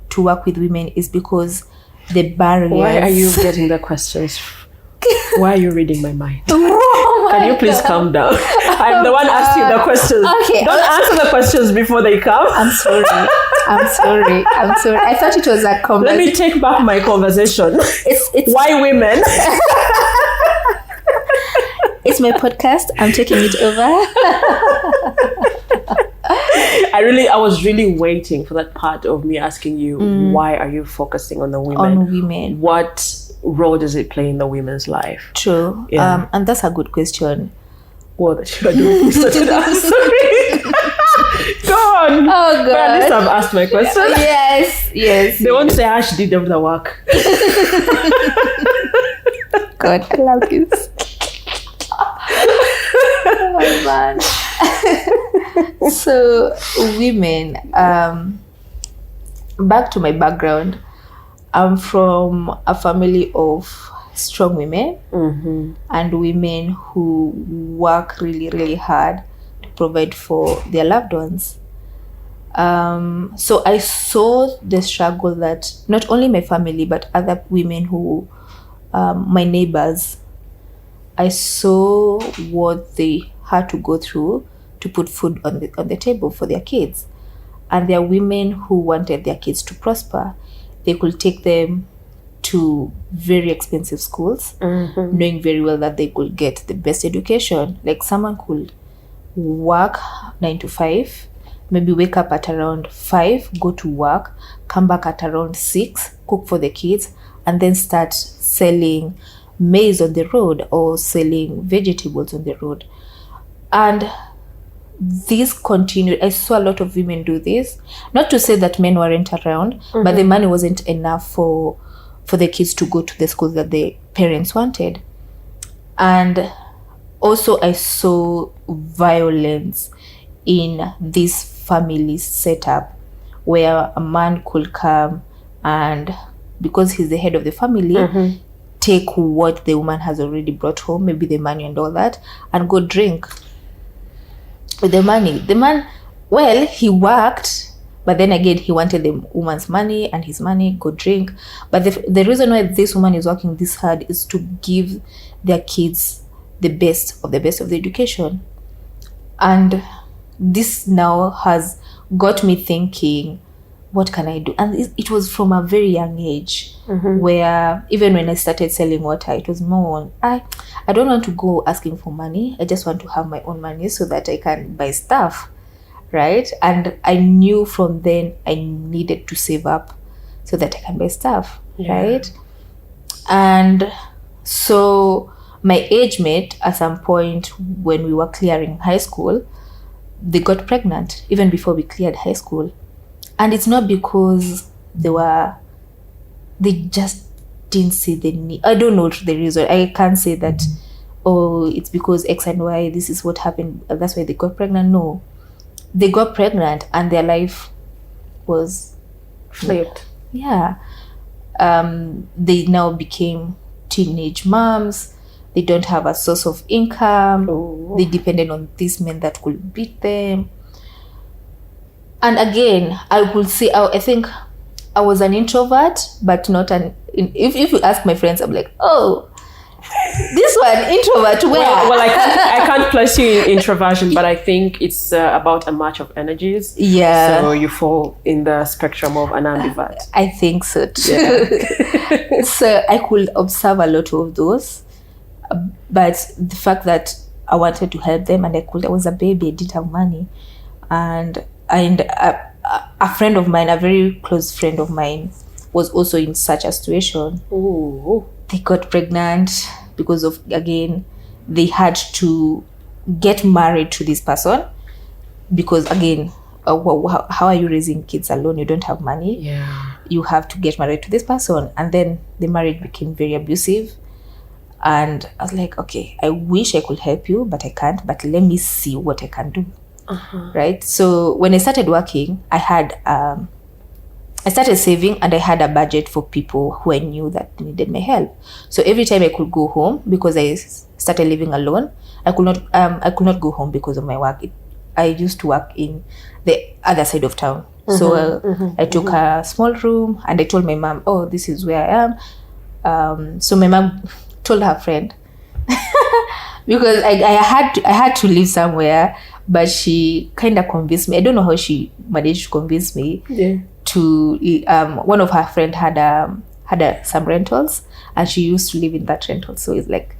[SPEAKER 2] to work with women is because the barriers.
[SPEAKER 1] Why are you getting the questions? Why are you reading my mind? Can you please calm down? I'm the one asking the questions.
[SPEAKER 2] Okay.
[SPEAKER 1] Don't answer the questions before they come.
[SPEAKER 2] I'm sorry. I thought it was a conversation.
[SPEAKER 1] Let me take back my conversation.
[SPEAKER 2] It's
[SPEAKER 1] why women?
[SPEAKER 2] It's my podcast. I'm taking it over.
[SPEAKER 1] I was really waiting for that part of me asking you, why are you focusing on the women?
[SPEAKER 2] On women.
[SPEAKER 1] What role does it play in the women's life?
[SPEAKER 2] True.
[SPEAKER 1] Yeah.
[SPEAKER 2] And that's a good question.
[SPEAKER 1] What should I do? Sorry. Go on.
[SPEAKER 2] Oh God.
[SPEAKER 1] But at least I've asked my question.
[SPEAKER 2] Yes.
[SPEAKER 1] They won't say Ash did the work.
[SPEAKER 2] God, I love this. Oh man. So women, back to my background. I'm from a family of strong women and women who work really, really hard to provide for their loved ones. So I saw the struggle that not only my family but other women who, my neighbors, I saw what they had to go through to put food on the table for their kids. And there are women who wanted their kids to prosper. They could take them to very expensive schools, knowing very well that they could get the best education. Like someone could work 9 to 5, maybe wake up at around 5, go to work, come back at around 6, cook for the kids, and then start selling maize on the road or selling vegetables on the road. And this continued. I saw a lot of women do this. Not to say that men weren't around, but the money wasn't enough for the kids to go to the schools that the parents wanted. And also I saw violence in this family setup where a man could come and, because he's the head of the family, take what the woman has already brought home, maybe the money and all that, and go drink with the money. The man, well, he worked, but then again he wanted the woman's money and his money, go drink. But the reason why this woman is working this hard is to give their kids the best of the education. And this now has got me thinking, what can I do? And it was from a very young age, where even when I started selling water, it was more, I don't want to go asking for money. I just want to have my own money so that I can buy stuff, right? And I knew from then I needed to save up so that I can buy stuff, right? And so my age mate, at some point when we were clearing high school, they got pregnant even before we cleared high school. And it's not because they just didn't see the need. I don't know the reason. I can't say that, oh, it's because X and Y, this is what happened, that's why they got pregnant. No. They got pregnant and their life was
[SPEAKER 1] flipped.
[SPEAKER 2] Yeah. They now became teenage moms. They don't have a source of income.
[SPEAKER 1] Oh.
[SPEAKER 2] They depended on these men that could beat them. And again, I would say, I think I was an introvert, but not if you ask my friends, I'm like, oh, this one, introvert, where?
[SPEAKER 1] Well, I can't place you in introversion, but I think it's about a match of energies.
[SPEAKER 2] Yeah.
[SPEAKER 1] So you fall in the spectrum of an ambivert.
[SPEAKER 2] I think so too. Yeah. So I could observe a lot of those. But the fact that I wanted to help them, and I was a baby, I didn't have money. And a friend of mine, a very close friend of mine, was also in such a situation.
[SPEAKER 1] Ooh.
[SPEAKER 2] They got pregnant because of, again, they had to get married to this person because, again, how are you raising kids alone? You don't have money.
[SPEAKER 1] Yeah.
[SPEAKER 2] You have to get married to this person. And then the marriage became very abusive. And I was like, okay, I wish I could help you, but I can't. But let me see what I can do. Right? So when I started working, I started saving, and I had a budget for people who I knew that needed my help. So every time I could go home, because I started living alone, I could not go home because of my work. I used to work in the other side of town. So I took a small room, and I told my mom, oh, this is where I am. So my mom told her friend because I had to live somewhere, but she kind of convinced me. I don't know how she managed to convince me.
[SPEAKER 1] Yeah.
[SPEAKER 2] To one of her friend had some rentals, and she used to live in that rental. So it's like,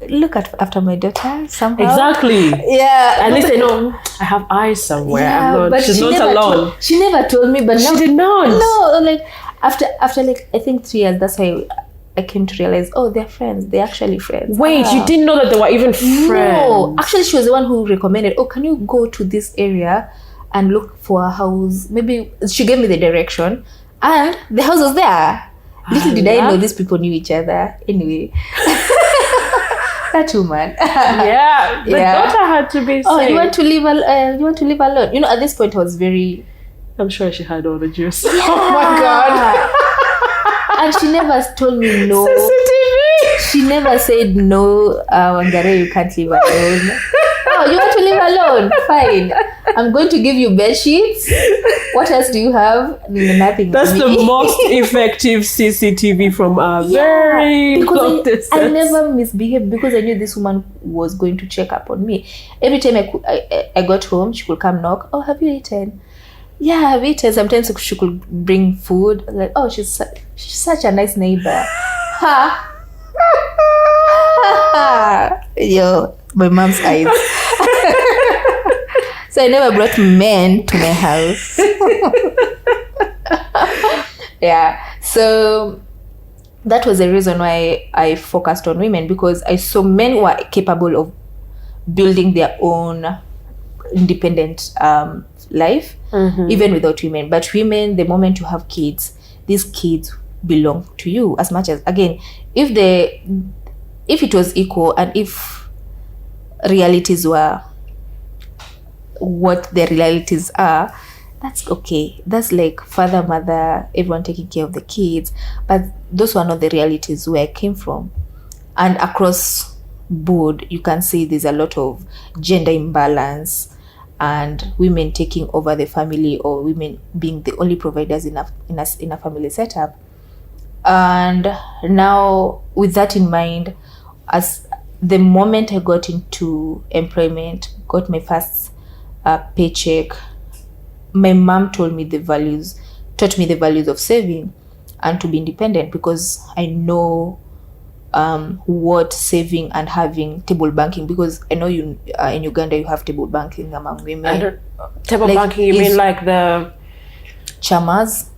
[SPEAKER 2] look after my daughter somehow.
[SPEAKER 1] Exactly.
[SPEAKER 2] Yeah.
[SPEAKER 1] At least I know I have eyes somewhere.
[SPEAKER 2] Yeah,
[SPEAKER 1] she's not alone.
[SPEAKER 2] She never told me, but
[SPEAKER 1] she did not.
[SPEAKER 2] No, like after like I think 3 years, that's why I came to realize, oh, they're friends. They're actually friends.
[SPEAKER 1] Wait, you didn't know that they were even friends?
[SPEAKER 2] No, actually, she was the one who recommended, oh, can you go to this area and look for a house? Maybe she gave me the direction, and the house was there. Little did I know these people knew each other. Anyway, that woman.
[SPEAKER 1] Yeah, the daughter had to be.
[SPEAKER 2] Oh, you want to live alone? You know, at this point, I was very.
[SPEAKER 1] I'm sure she had all the juice.
[SPEAKER 2] Yeah.
[SPEAKER 1] Oh my god.
[SPEAKER 2] And she never told me no.
[SPEAKER 1] CCTV.
[SPEAKER 2] She never said no. Wangare, you can't live alone. Oh, you want to live alone? down. Fine. I'm going to give you bed sheets. What else do you have? Nothing.
[SPEAKER 1] That's the most effective CCTV from a very long distance.
[SPEAKER 2] I never misbehaved because I knew this woman was going to check up on me. Every time I got home, she could come knock. Oh, have you eaten? Yeah, I've eaten. Sometimes she could bring food. Like, oh, she's such a nice neighbor. Ha! Yo, my mom's eyes. So I never brought men to my house. Yeah. So that was the reason why I focused on women, because I saw men who are capable of building their own independent life, even without women. But women, the moment you have kids, these kids belong to you as much as, again, if it was equal and if realities were what the realities are, that's okay. That's like father, mother, everyone taking care of the kids. But those were not the realities where I came from. And across board, you can see there's a lot of gender imbalance and women taking over the family, or women being the only providers in a family setup. And now, with that in mind, as the moment I got into employment, got my first paycheck, my mom taught me the values of saving and to be independent, because I know what saving and having table banking, because I know you in Uganda you have table banking among women.
[SPEAKER 1] Table banking, you mean like the
[SPEAKER 2] chamas?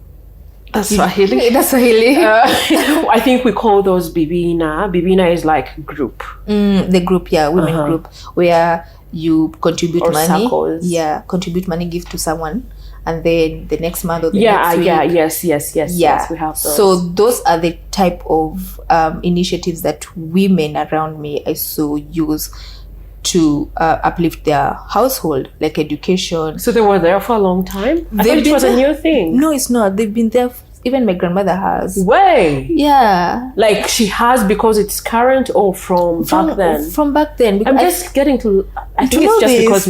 [SPEAKER 1] That's Swahili.
[SPEAKER 2] That's Swahili.
[SPEAKER 1] I think we call those bibina. Bibina is like group.
[SPEAKER 2] The group, yeah, women group, where you contribute
[SPEAKER 1] or
[SPEAKER 2] money.
[SPEAKER 1] Circles.
[SPEAKER 2] Yeah, contribute money, give to someone, and then the next month or the
[SPEAKER 1] next week.
[SPEAKER 2] Yes,
[SPEAKER 1] we have those.
[SPEAKER 2] So those are the type of initiatives that women around me I saw use to uplift their household, like education.
[SPEAKER 1] So they were there for a long time? I thought it was a new thing.
[SPEAKER 2] No, it's not. They've been there. Even my grandmother has.
[SPEAKER 1] Way.
[SPEAKER 2] Yeah.
[SPEAKER 1] Like she has because it's current, or from back then?
[SPEAKER 2] From back then.
[SPEAKER 1] I'm just getting to... I think it's just because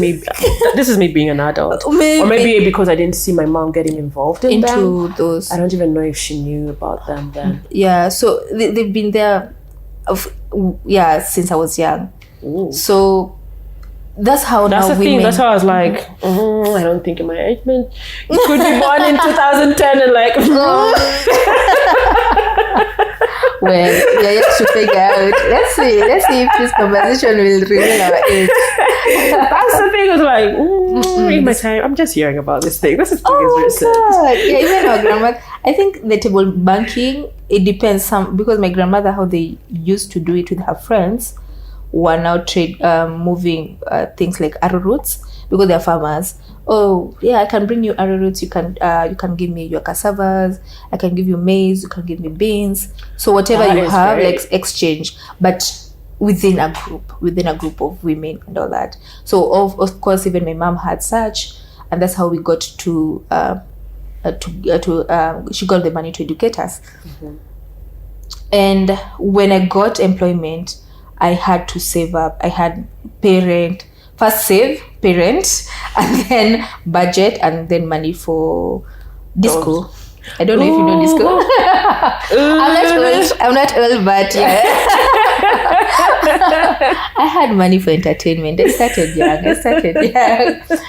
[SPEAKER 1] this is me being an adult.
[SPEAKER 2] Maybe.
[SPEAKER 1] Or maybe because I didn't see my mom getting involved in
[SPEAKER 2] into
[SPEAKER 1] them.
[SPEAKER 2] Those.
[SPEAKER 1] I don't even know if she knew about them then.
[SPEAKER 2] Yeah, so they've been there since I was young.
[SPEAKER 1] Ooh.
[SPEAKER 2] So that's how
[SPEAKER 1] that's
[SPEAKER 2] now
[SPEAKER 1] the
[SPEAKER 2] women...
[SPEAKER 1] thing. That's how I was like, I don't think in my age, man. You could be born in 2010 and like...
[SPEAKER 2] Well, yeah, you have to figure out. Let's see if this conversation will reveal our age.
[SPEAKER 1] That's the thing. I was like, in my time, I'm just hearing about this thing. This is recent.
[SPEAKER 2] God. Yeah, even our grandmother. I think the table banking, it depends because my grandmother, how they used to do it with her friends, were now moving things like arrowroots, because they're farmers. Oh yeah, I can bring you arrowroots. You can give me your cassavas. I can give you maize. You can give me beans. So whatever you have, like exchange, but within a group of women and all that. So of course, even my mom had such, and that's how we got to she got the money to educate us. And when I got employment, I had to save up. I had first save, parent, and then budget, and then money for disco. I don't know if you know disco. I'm not old, but yeah. I had money for entertainment. I started young.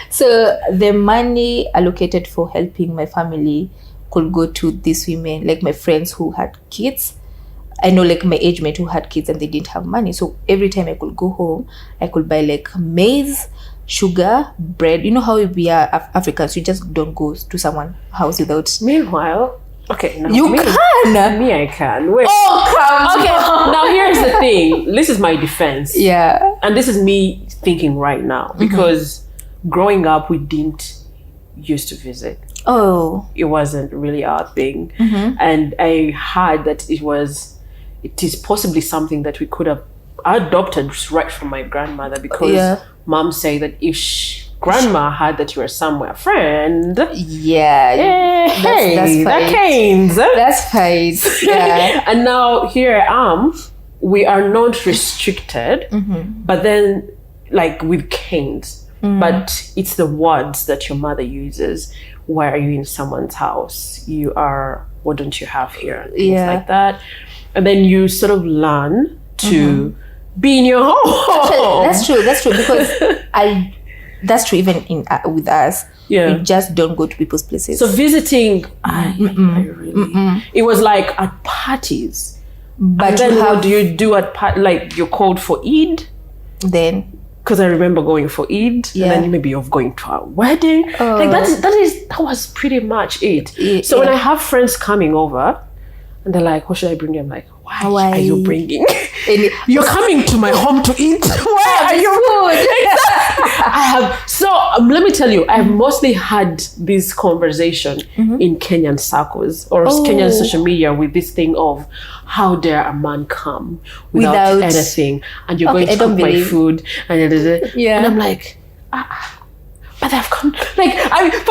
[SPEAKER 2] So the money allocated for helping my family could go to these women, like my friends who had kids. I know, like my age mate who had kids and they didn't have money. So every time I could go home, I could buy like maize, sugar, bread. You know how we are Africans, you just don't go to someone's house without...
[SPEAKER 1] Meanwhile, okay, now
[SPEAKER 2] you can.
[SPEAKER 1] Me, I can. Wait.
[SPEAKER 2] Oh, come
[SPEAKER 1] okay,
[SPEAKER 2] on.
[SPEAKER 1] Now here's the thing. This is my defense.
[SPEAKER 2] Yeah.
[SPEAKER 1] And this is me thinking right now, because growing up, we didn't used to visit.
[SPEAKER 2] Oh.
[SPEAKER 1] It wasn't really our thing. And I heard that it is possibly something that we could have adopted right from my grandmother, because mom said that if grandma heard that you were somewhere, friend, that's canes.
[SPEAKER 2] That's fine. Yeah.
[SPEAKER 1] And now here I am. We are not restricted, but then like with canes, but it's the words that your mother uses. Why are you in someone's house? You are, what don't you have here? Things like that. And then you sort of learn to be in your home.
[SPEAKER 2] Actually, that's true because that's true even in with us. We just don't go to people's places.
[SPEAKER 1] So visiting, it was like at parties. But then what do you do at like you're called for Eid?
[SPEAKER 2] Then,
[SPEAKER 1] because I remember going for Eid, and then maybe you're going to a wedding. Like that was pretty much it. So when I have friends coming over, and they're like, "What should I bring you?" I'm like, "Why are you bringing? You're coming to my home to eat. Why are you?" Let me tell you, I've mostly had this conversation in Kenyan circles or Kenyan social media with this thing of how dare a man come without anything, and you're going to cook my food, and I'm like, but they've come. Like, it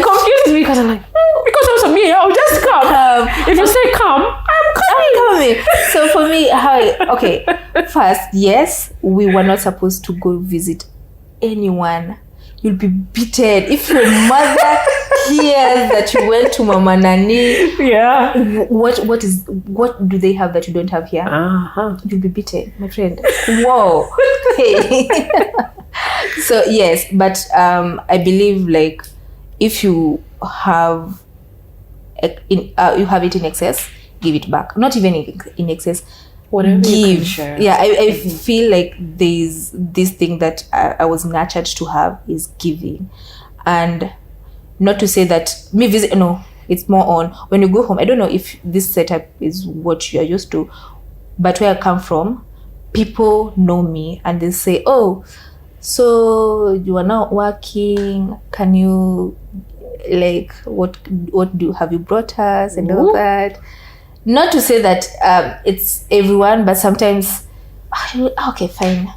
[SPEAKER 1] confuses me because I'm like, because also me, I'll just come. If you say come, I'm coming.
[SPEAKER 2] So for me, first, yes, we were not supposed to go visit anyone. You'll be beaten if your mother hears that you went to Mama Nani. What do they have that you don't have here? You'll be beaten, my friend. Whoa. Hey. So yes, but I believe like if you have you have it in excess, give it back. Not even in excess.
[SPEAKER 1] Whatever
[SPEAKER 2] give.
[SPEAKER 1] You can share.
[SPEAKER 2] Yeah, I feel like there's this thing that I was nurtured to have is giving, and not to say that me visit. No, it's more on when you go home. I don't know if this setup is what you are used to, but where I come from, people know me and they say, "Oh, so you are not working? Can you like what have you brought us and all that?" Not to say that it's everyone, but sometimes, okay, fine.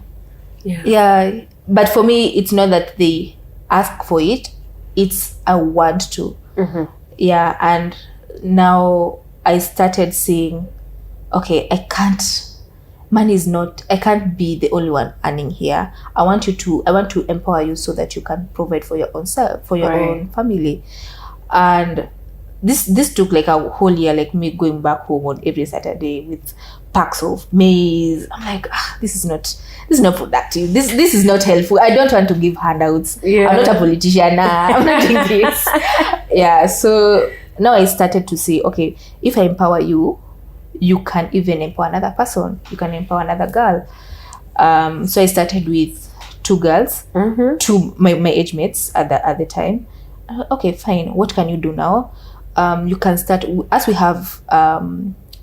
[SPEAKER 2] Yeah. But for me, it's not that they ask for it. It's I want to. Yeah. And now I started seeing, okay, I can't be the only one earning here. I want to empower you so that you can provide for your own self, for your own family. And this took like a whole year, like me going back home on every Saturday with packs of maize. I'm like, this is not productive. This is not helpful. I don't want to give handouts. I'm not a politician. I'm not doing this. So now I started to say, okay, if I empower you, you can even empower another person. You can empower another girl. So I started with 2 girls, 2 my age mates at the time. Okay, fine. What can you do now? You can start, as we have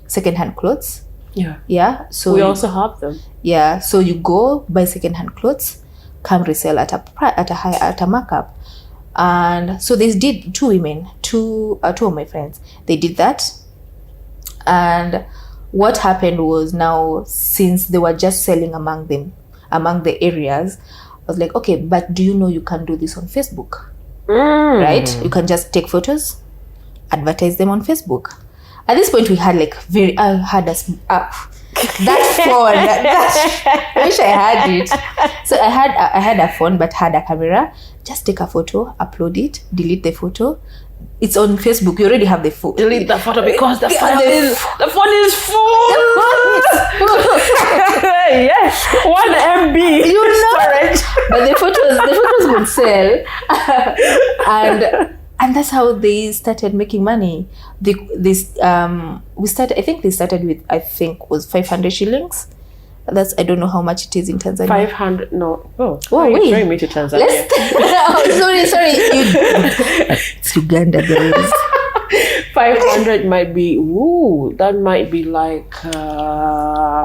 [SPEAKER 2] secondhand clothes. So
[SPEAKER 1] we also have them.
[SPEAKER 2] So you go buy secondhand clothes, come resell at a markup. And so they did 2 women, two of my friends. They did that. And what happened was, now since they were just selling among the areas, I was like, okay, but do you know you can do this on Facebook? Right? You can just take photos, advertise them on Facebook. At this point, we had like I had that phone. I wish I had it. So I had a phone, but had a camera. Just take a photo, upload it, delete the photo. It's on Facebook. You already have the photo.
[SPEAKER 1] Delete the photo because the phone is full. Yes, 1 MB.
[SPEAKER 2] You know, storage. But the photos would sell, and that's how they started making money. I think they started with, I think was 500 shillings. I don't know how much it is in Tanzania.
[SPEAKER 1] 500, no. Oh,
[SPEAKER 2] wait.
[SPEAKER 1] Bring me to Tanzania.
[SPEAKER 2] Sorry. It's Uganda, guys.
[SPEAKER 1] 500 might be, that might be like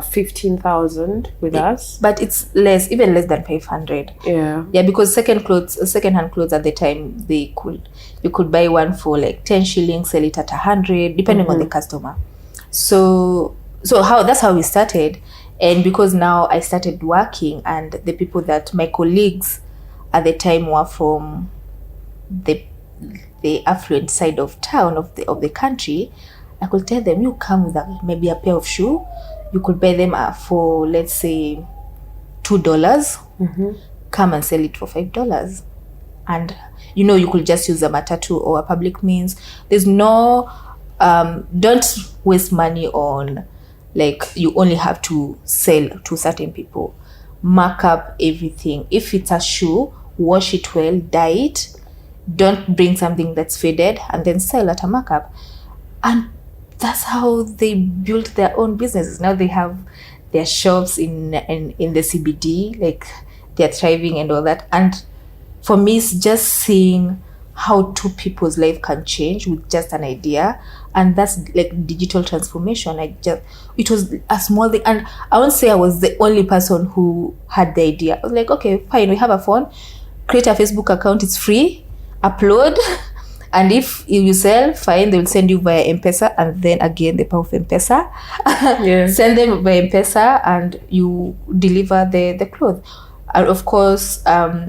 [SPEAKER 1] 15,000 with us.
[SPEAKER 2] But it's even less than 500.
[SPEAKER 1] Yeah,
[SPEAKER 2] because second-hand clothes at the time, you could buy one for like 10 shillings, sell it at 100, depending on the customer. So that's how we started. And because now I started working, and the people that my colleagues at the time were from the affluent side of town of the country, I could tell them, you come with maybe a pair of shoe, you could buy them for, let's say, $2. come and sell it for $5. And you could just use a matatu or a public means. There's no don't waste money on, like, you only have to sell to certain people. Mark up everything. If it's a shoe, wash it well, dye it. Don't bring something that's faded and then sell at a markup. And that's how they built their own businesses. Now they have their shops in the CBD, like, they're thriving and all that. And for me, it's just seeing how two people's life can change with just an idea. And that's like digital transformation. It was a small thing. And I won't say I was the only person who had the idea. I was like, okay, fine, we have a phone, create a Facebook account, it's free, upload. And if you sell, fine, they will send you via M-Pesa. And then again, the power of M-Pesa. Yeah. Send them via M-Pesa and you deliver the clothes. And of course,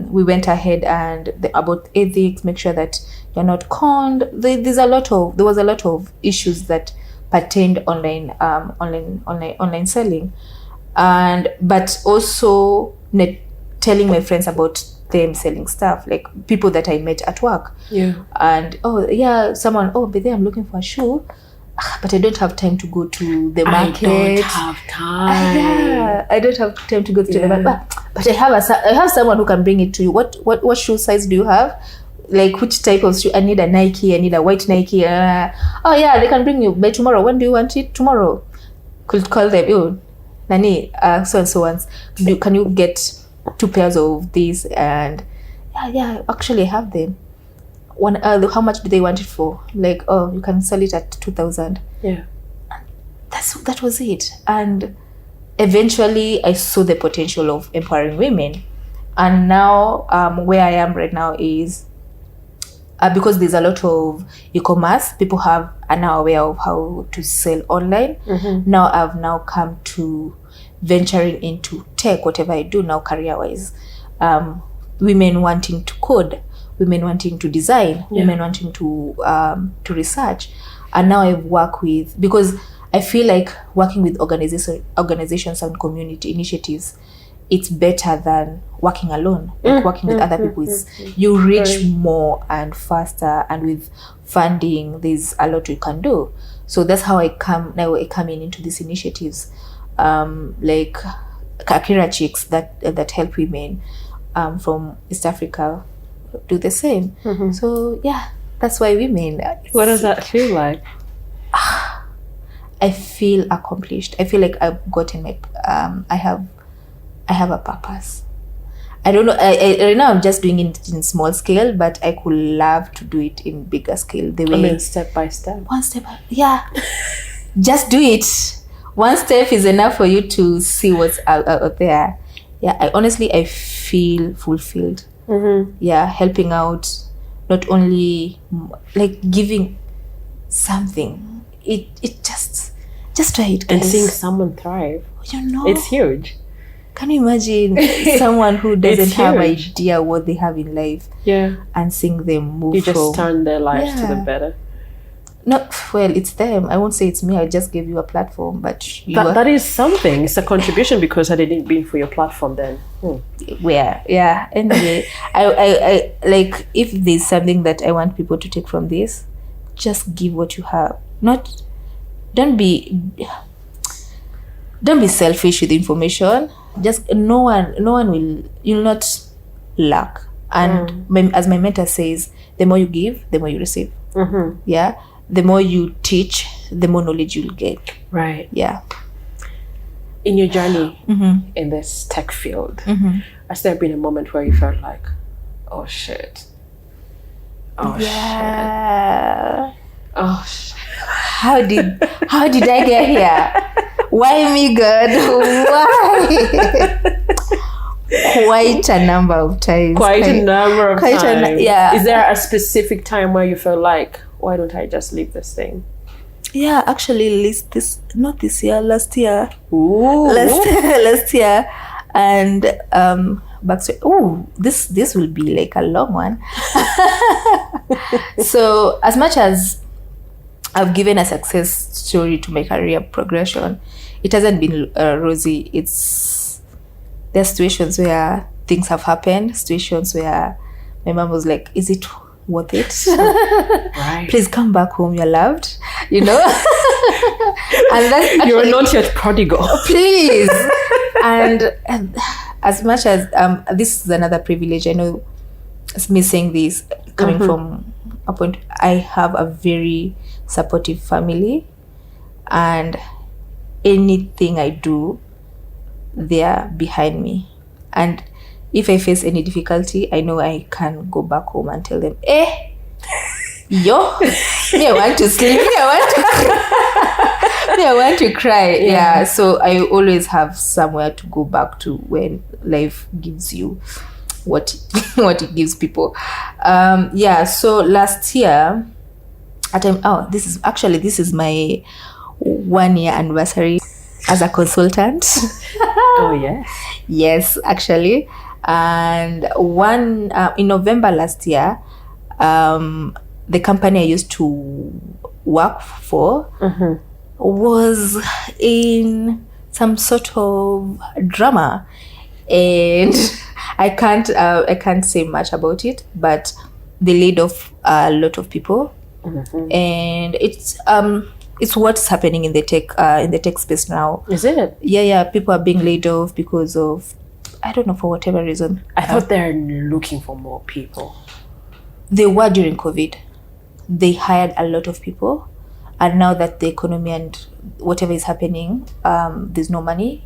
[SPEAKER 2] we went ahead and about ethics, make sure that you're not conned. There was a lot of issues that pertained online selling, but also telling my friends about them selling stuff, like people that I met at work. Yeah. And but then I'm looking for a shoe, but I don't have time to go to the market.
[SPEAKER 1] I don't have time.
[SPEAKER 2] I don't have time to go to the market. But I have someone who can bring it to you. What shoe size do you have? Like, which type of shoe? I need a Nike. I need a white Nike. They can bring you by tomorrow. When do you want it? Tomorrow. Could call them. Oh, Nani, so and so on. Can you get 2 pairs of these? And actually I have them. How much do they want it for? Like, you can sell it at 2,000. Yeah. That was it. And eventually I saw the potential of empowering women. And now where I am right now is because there's a lot of e-commerce, people are now aware of how to sell online. Mm-hmm. Now I've come to venturing into tech, whatever I do now career-wise. Women wanting to code, women wanting to design, women wanting to research. And now I work with, because I feel like working with organizations and community initiatives, it's better than working alone. Like working with other people, you reach more and faster, and with funding, there's a lot you can do. So that's how I come in into these initiatives, like Kakira Chicks that help women from East Africa do the same. Mm-hmm. So that's why women.
[SPEAKER 1] What does that feel like?
[SPEAKER 2] I feel accomplished. I feel like I've gotten my I have a purpose. I don't know. Right now I'm just doing it in small scale, but I could love to do it in bigger scale.
[SPEAKER 1] Step by step.
[SPEAKER 2] One step. Just do it. One step is enough for you to see what's out there. I feel fulfilled. Mm-hmm. Helping out, not only like giving something. It just try it, guys.
[SPEAKER 1] And seeing someone thrive. It's huge.
[SPEAKER 2] Can you imagine someone who doesn't have idea what they have in life? Yeah. And seeing them move.
[SPEAKER 1] You just turn their lives to the better.
[SPEAKER 2] It's them. I won't say it's me. I just gave you a platform, but
[SPEAKER 1] that is something. It's a contribution, because had it didn't been for your platform, then
[SPEAKER 2] Anyway, I like, if there's something that I want people to take from this, just give what you have. Don't be selfish with information. Just no one you'll not lack. And as my mentor says, the more you give, the more you receive. Mm-hmm. The more you teach, the more knowledge you'll get.
[SPEAKER 1] Right.
[SPEAKER 2] Yeah.
[SPEAKER 1] In your journey in this tech field, has there been a moment where you felt like, oh shit? Oh shit. Oh shit.
[SPEAKER 2] How did I get here? Why me, God? Why? Quite a number of times.
[SPEAKER 1] Quite a number of times. Is there a specific time where you felt like, why don't I just leave this thing?
[SPEAKER 2] Yeah, actually, not this year, last year.
[SPEAKER 1] Ooh.
[SPEAKER 2] Last year. And this will be like a long one. So as much as I've given a success story to my career progression, it hasn't been rosy. There are situations where things have happened, situations where my mom was like, is it worth it?
[SPEAKER 1] Right.
[SPEAKER 2] Please come back home, you're loved, And that's
[SPEAKER 1] You're not yet prodigal.
[SPEAKER 2] Please. and as much as this is another privilege, I know it's me saying this coming from a point, I have a very supportive family, and anything I do, they're behind me. And if I face any difficulty, I know I can go back home and tell them, me I want to sleep, me I want to cry. Yeah. So I always have somewhere to go back to when life gives you what it gives people. So last year this is my 1 year anniversary as a consultant.
[SPEAKER 1] Oh yeah.
[SPEAKER 2] Yes, actually. And in November last year, the company I used to work for was in some sort of drama, and I can't say much about it, but they laid off a lot of people, and it's what's happening in the tech space now.
[SPEAKER 1] Is it?
[SPEAKER 2] Yeah. People are being laid off because of, I don't know, for whatever reason.
[SPEAKER 1] I thought they're looking for more people.
[SPEAKER 2] They were during COVID. They hired a lot of people, and now that the economy and whatever is happening, there's no money,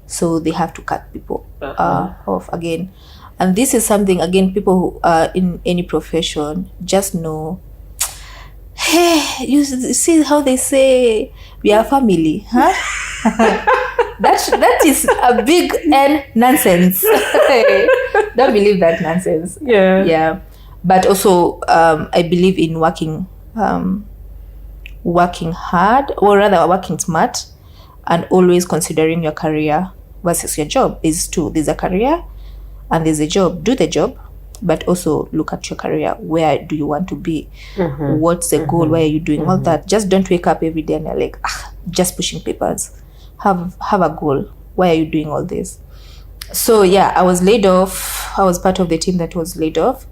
[SPEAKER 2] so they have to cut people off again. And this is something, again, people who are in any profession just know. Hey, you see how they say we are family, huh? That is a big N nonsense. Don't believe that nonsense. Yeah. But also, I believe in working hard, or rather working smart, and always considering your career versus your job. There's a career and there's a job. Do the job, but also look at your career. Where do you want to be? What's the goal? Why are you doing all that? Just don't wake up every day and you're like, just pushing papers. Have a goal. Why are you doing all this? So yeah, I was laid off. I was part of the team that was laid off,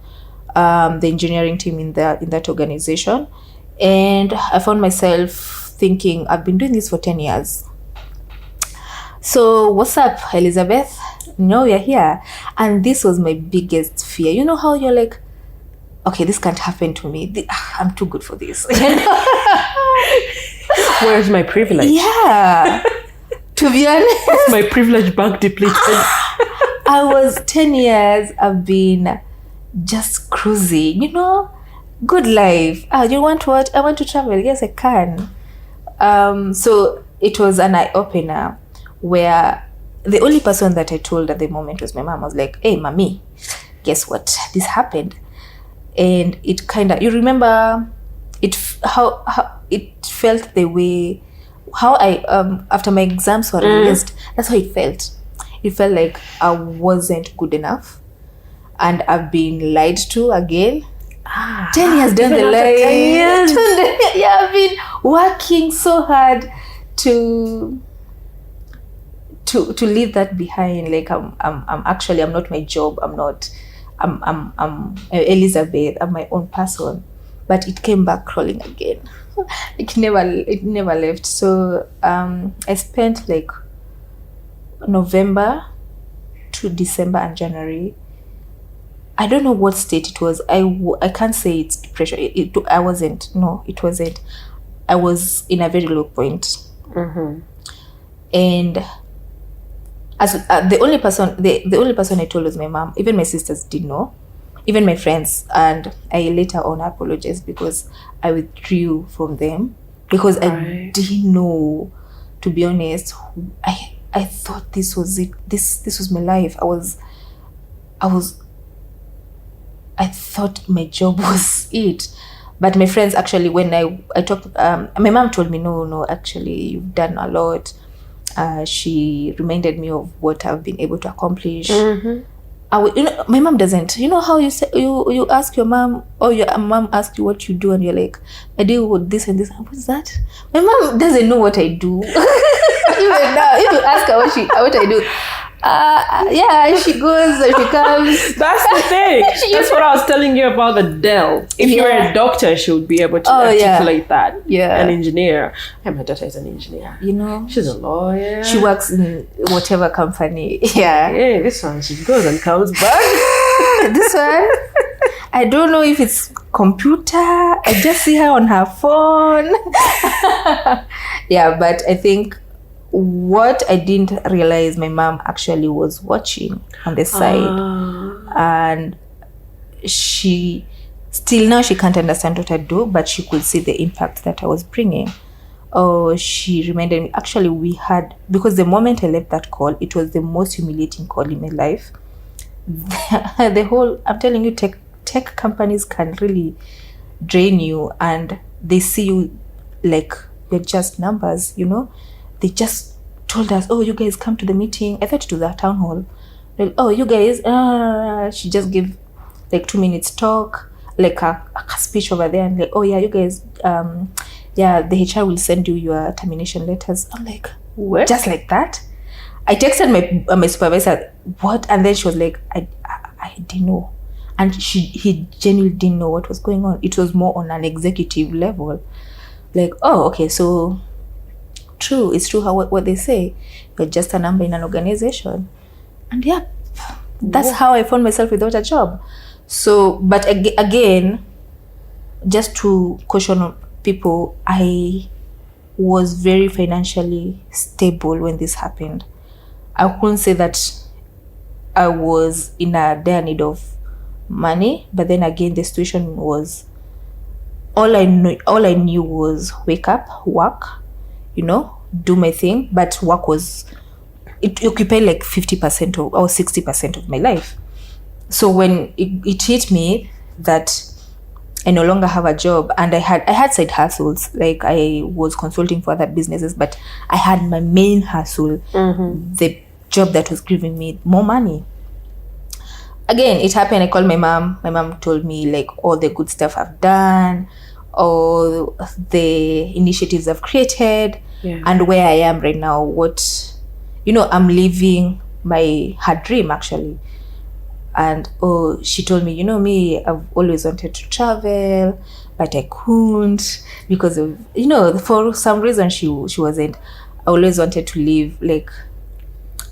[SPEAKER 2] the engineering team in that organization, and I found myself thinking, I've been doing this for 10 years. So what's up, Elizabeth? No, you're here. And this was my biggest fear. You know how you're like, okay, this can't happen to me. I'm too good for this.
[SPEAKER 1] Where's my privilege?
[SPEAKER 2] Yeah. To be honest,
[SPEAKER 1] my privilege bank depleted.
[SPEAKER 2] I was 10 years, I've been just cruising, good life. You want what? I want to travel. Yes, I can. So it was an eye-opener, where the only person that I told at the moment was my mom. I was like, hey, mommy, guess what? This happened. And it kind of, you remember how it felt the way, how I, after my exams were released, that's how it felt. It felt like I wasn't good enough, and I've been lied to again. 10 years down the line. 10 years. Yeah, I've been working so hard to leave that behind. Like I'm not my job. I'm Elizabeth. I'm my own person. But it came back crawling again. It never left. So I spent like November to December and January. I don't know what state it was. I can't say it's depression. I wasn't. No, it wasn't. I was in a very low point. And as the only person I told was my mom. Even my sisters didn't know. Even my friends. And I later on apologized because I withdrew from them, because I didn't know, to be honest. I thought this was it. This was my life. I thought my job was it. But my friends, actually, when I talked, my mom told me, no, actually, you've done a lot. She reminded me of what I've been able to accomplish. My mom doesn't. You know how you say, you ask your mom, or your mom asks you what you do, and you're like, I deal with this and this. What's that? My mom doesn't know what I do. Even now, if you ask her what I do, Yeah, she goes, she comes.
[SPEAKER 1] That's the thing. That's what I was telling you about the Dell. If you're a doctor, she would be able to articulate that.
[SPEAKER 2] Yeah.
[SPEAKER 1] An engineer. And my daughter is an engineer.
[SPEAKER 2] You know?
[SPEAKER 1] She's a lawyer.
[SPEAKER 2] She works in whatever company. Yeah.
[SPEAKER 1] Yeah, this one, she goes and comes back.
[SPEAKER 2] This one, I don't know if it's computer. I just see her on her phone. Yeah, but I think what I didn't realize my mom actually was watching on the side. And she still now she can't understand what I do, but she could see the impact that I was bringing. Oh, she reminded me. Actually, we had, because the moment I left that call, it was the most humiliating call in my life. The whole, I'm telling you, tech companies can really drain you, and they see you like you're just numbers, you know. They just told us, oh, you guys come to the meeting. I thought to the town hall. Like, oh, you guys, she just gave like 2 minutes talk, like a speech over there, and like, oh yeah, you guys, yeah, the HR will send you your termination letters. I'm like, what? Just like that? I texted my supervisor, what? And then she was like, I didn't know. And he genuinely didn't know what was going on. It was more on an executive level. Like, oh, okay, so true, it's true what they say. You're just a number in an organization. And yeah, that's how I found myself without a job. So, but again, just to caution people, I was very financially stable when this happened. I couldn't say that I was in a dire need of money, but then again, the situation was, all I knew was wake up, work, you know, do my thing. But work was, it occupied like 50% or 60% of my life. So when it hit me that I no longer have a job, and I had side hustles, like I was consulting for other businesses, but I had my main hustle, the job that was giving me more money. Again, it happened. I called my mom. My mom told me like all the good stuff I've done, all the initiatives I've created, and where I am right now. What, you know, I'm living her dream actually. And oh, she told me, you know me, I've always wanted to travel, but I couldn't because of, you know, for some reason she wasn't. I always wanted to live like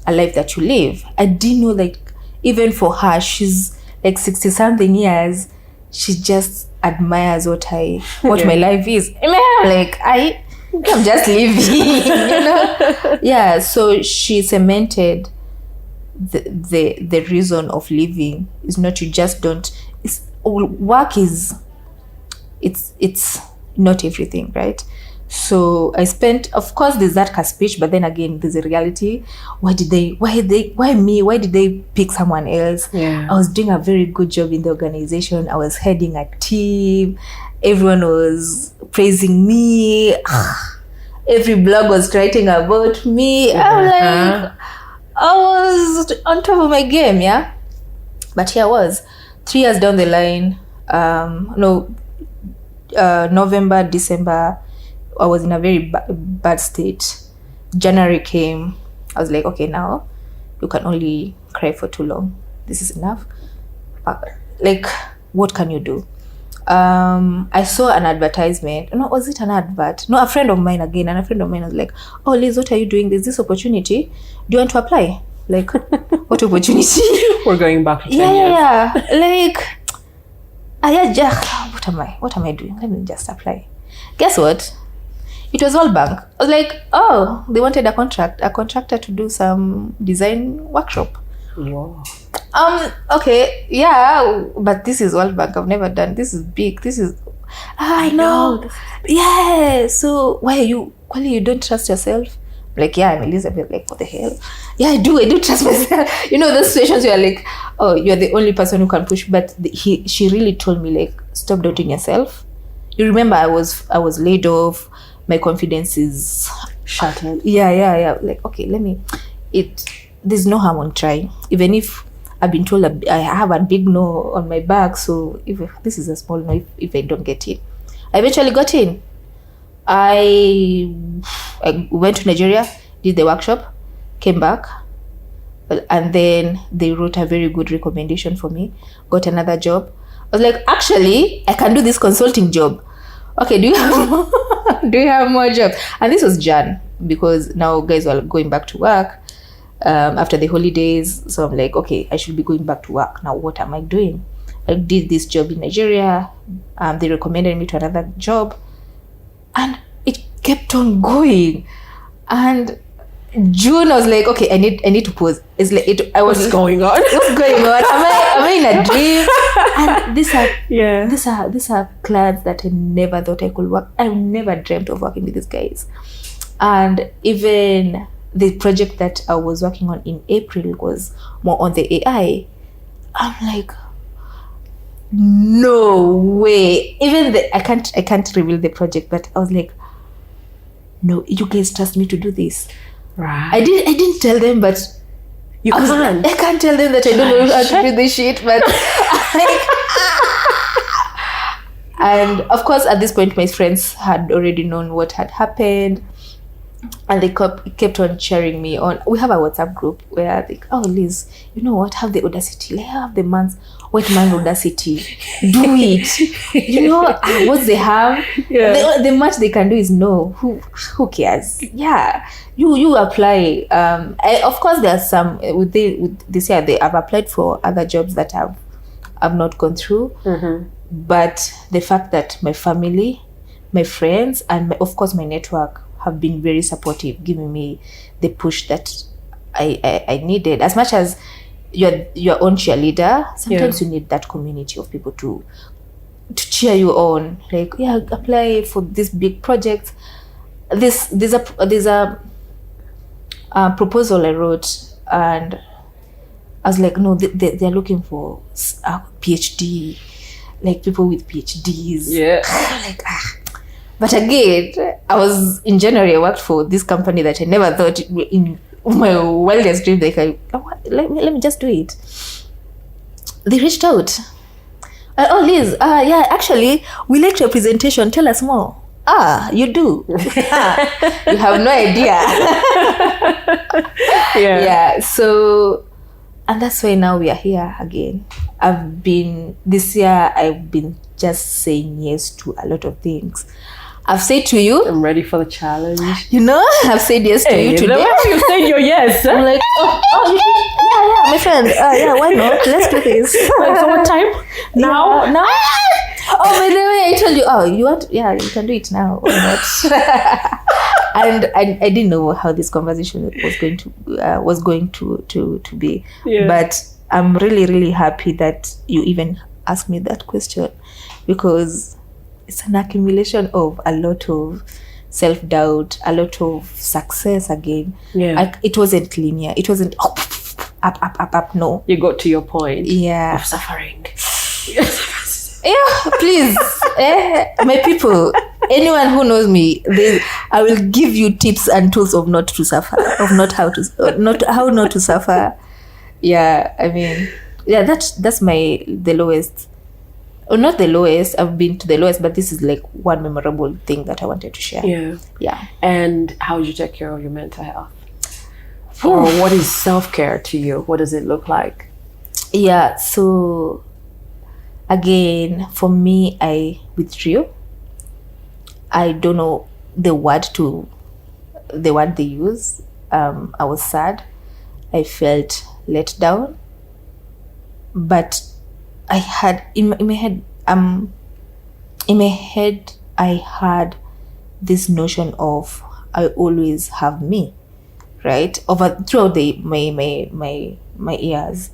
[SPEAKER 2] a life that you live. I didn't know, like, even for her, she's like 60 something years, she just admires what my life is. And I'm like, I'm just living, you know. Yeah, so she cemented the reason of living is not, you just don't, work is, it's not everything, right? So I spent, of course there's that speech, but then again there's a reality. Why did they pick someone else? I was doing a very good job in the organization. I was heading a team, everyone was praising me, every blog was writing about me. I'm like, I was on top of my game, yeah. But here I was 3 years down the line. November, December, I was in a very bad state. January came. I was like, okay, now you can only cry for too long. This is enough. Like, what can you do? I saw an advertisement. No, was it an advert? No, a friend of mine again. And a friend of mine was like, oh, Liz, what are you doing? There's this opportunity. Do you want to apply? Like, what opportunity?
[SPEAKER 1] We're going back to 10 years.
[SPEAKER 2] Yeah. Like, what am I doing? Let me just apply. Guess what? It was all bank. I was like, oh, they wanted a contractor to do some design workshop.
[SPEAKER 1] Wow.
[SPEAKER 2] Okay, yeah, but this is World Bank. I've never done. This is big. This is, I know. Yeah. So why you don't trust yourself? Like, yeah, I'm Elizabeth. Like, what the hell? Yeah, I do trust myself. You know, those situations where like, oh, you're the only person who can push. But she really told me like, stop doubting yourself. You remember, I was laid off. My confidence is
[SPEAKER 1] shattered.
[SPEAKER 2] Yeah. Like, okay, there's no harm on trying. Even if I've been told I have a big no on my back, so if this is a small no, if I don't get in. I eventually got in. I went to Nigeria, did the workshop, came back, And then they wrote a very good recommendation for me, got another job. I was like, actually, I can do this consulting job. Okay, do you have more, do you have more jobs? And this was Jan, because now guys are going back to work after the holidays. So I'm like, okay, I should be going back to work. Now what am I doing? I did this job in Nigeria. They recommended me to another job. And it kept on going. And June, I was like, okay, I need to pause. It's like
[SPEAKER 1] What's going on?
[SPEAKER 2] What's going on? Am I in a dream? And these are clients that I never thought I could work. I never dreamt of working with these guys. And even the project that I was working on in April was more on the AI. I'm like, no way. Even I can't reveal the project, but I was like, no, you guys trust me to do this.
[SPEAKER 1] Right.
[SPEAKER 2] I didn't tell them, but
[SPEAKER 1] you can't.
[SPEAKER 2] I can't tell them that I don't know how to do this shit, but and of course at this point my friends had already known what had happened, and they kept on cheering me on. We have a WhatsApp group where they, oh Liz, you know what, have the audacity, like have the white man audacity, do it. You know what they have, the much they can do is no, who cares. Yeah, you apply. Of course there are some with this year they have applied for other jobs that have not gone through. But the fact that my family, my friends, and of course my network have been very supportive, giving me the push that I needed. As much as you're your own cheerleader, sometimes you need that community of people to cheer you on. Like, yeah, apply for this big project. There's a proposal I wrote, and I was like, no, they're looking for a PhD, like people with PhDs. Yeah. Like, But again, I was in January. I worked for this company that I never thought in my wildest dream. Like, let me just do it. They reached out. Oh, Liz, yeah, actually, we liked your presentation. Tell us more. You do. You have no idea. Yeah. So, and that's why now we are here again. This year, I've been just saying yes to a lot of things. I've said to you,
[SPEAKER 1] I'm ready for the challenge.
[SPEAKER 2] You know, I've said yes to you today.
[SPEAKER 1] You said your yes.
[SPEAKER 2] I'm like, yeah, my friend. Yeah, why not? Let's do this.
[SPEAKER 1] So what time? Now?
[SPEAKER 2] Now? Oh, by the way, I told you. Oh, you want? Yeah, you can do it now. Why not? And I didn't know how this conversation was going to be. Yeah. But I'm really, really happy that you even asked me that question, because it's an accumulation of a lot of self-doubt, a lot of success again. Yeah. It wasn't linear. It wasn't up. No.
[SPEAKER 1] You got to your point.
[SPEAKER 2] Yeah.
[SPEAKER 1] Of suffering.
[SPEAKER 2] Yeah, please. My people, anyone who knows me, I will give you tips and tools of not to suffer, of how not to suffer. Yeah, I mean, yeah, that's the lowest. Or not the lowest, I've been to the lowest, but this is like one memorable thing that I wanted to share. Yeah.
[SPEAKER 1] And how do you take care of your mental health? Or what is self-care to you? What does it look like?
[SPEAKER 2] Yeah, so again, for me, I withdrew. I don't know the word they use. I was sad. I felt let down. But I had in my head I had this notion of I always have me, right? Throughout my years,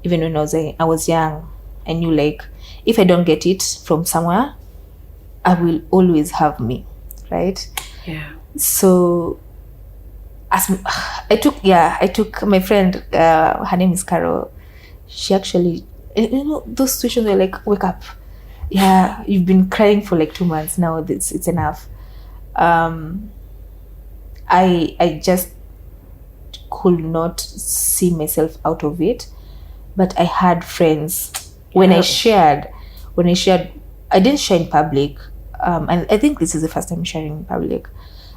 [SPEAKER 2] even when I was young, I knew, like, if I don't get it from somewhere, I will always have me, right?
[SPEAKER 1] Yeah.
[SPEAKER 2] So I took my friend, her name is Carol. She actually, you know, those situations where, like, wake up, yeah, you've been crying for like 2 months now, it's enough. I just could not see myself out of it. But I had friends. When I shared, I didn't share in public, and I think this is the first time sharing in public.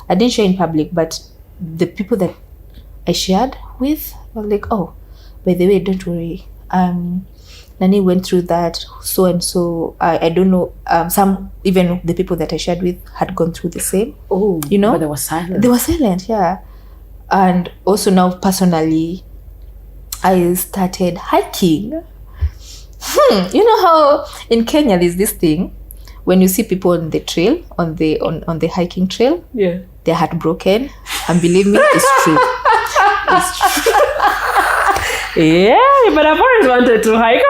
[SPEAKER 2] I didn't share in public, but the people that I shared with. I was like, oh, by the way, don't worry. Nani went through that, so and so. I don't know. Some, even the people that I shared with, had gone through the same.
[SPEAKER 1] Oh,
[SPEAKER 2] you know,
[SPEAKER 1] but they were silent.
[SPEAKER 2] They were silent, yeah. And also now, personally, I started hiking. You know how in Kenya there's this thing when you see people on the trail, on the hiking trail,
[SPEAKER 1] Yeah,
[SPEAKER 2] they're heartbroken, and believe me, it's true. It's true.
[SPEAKER 1] Yeah, but I've always wanted to hike. I'm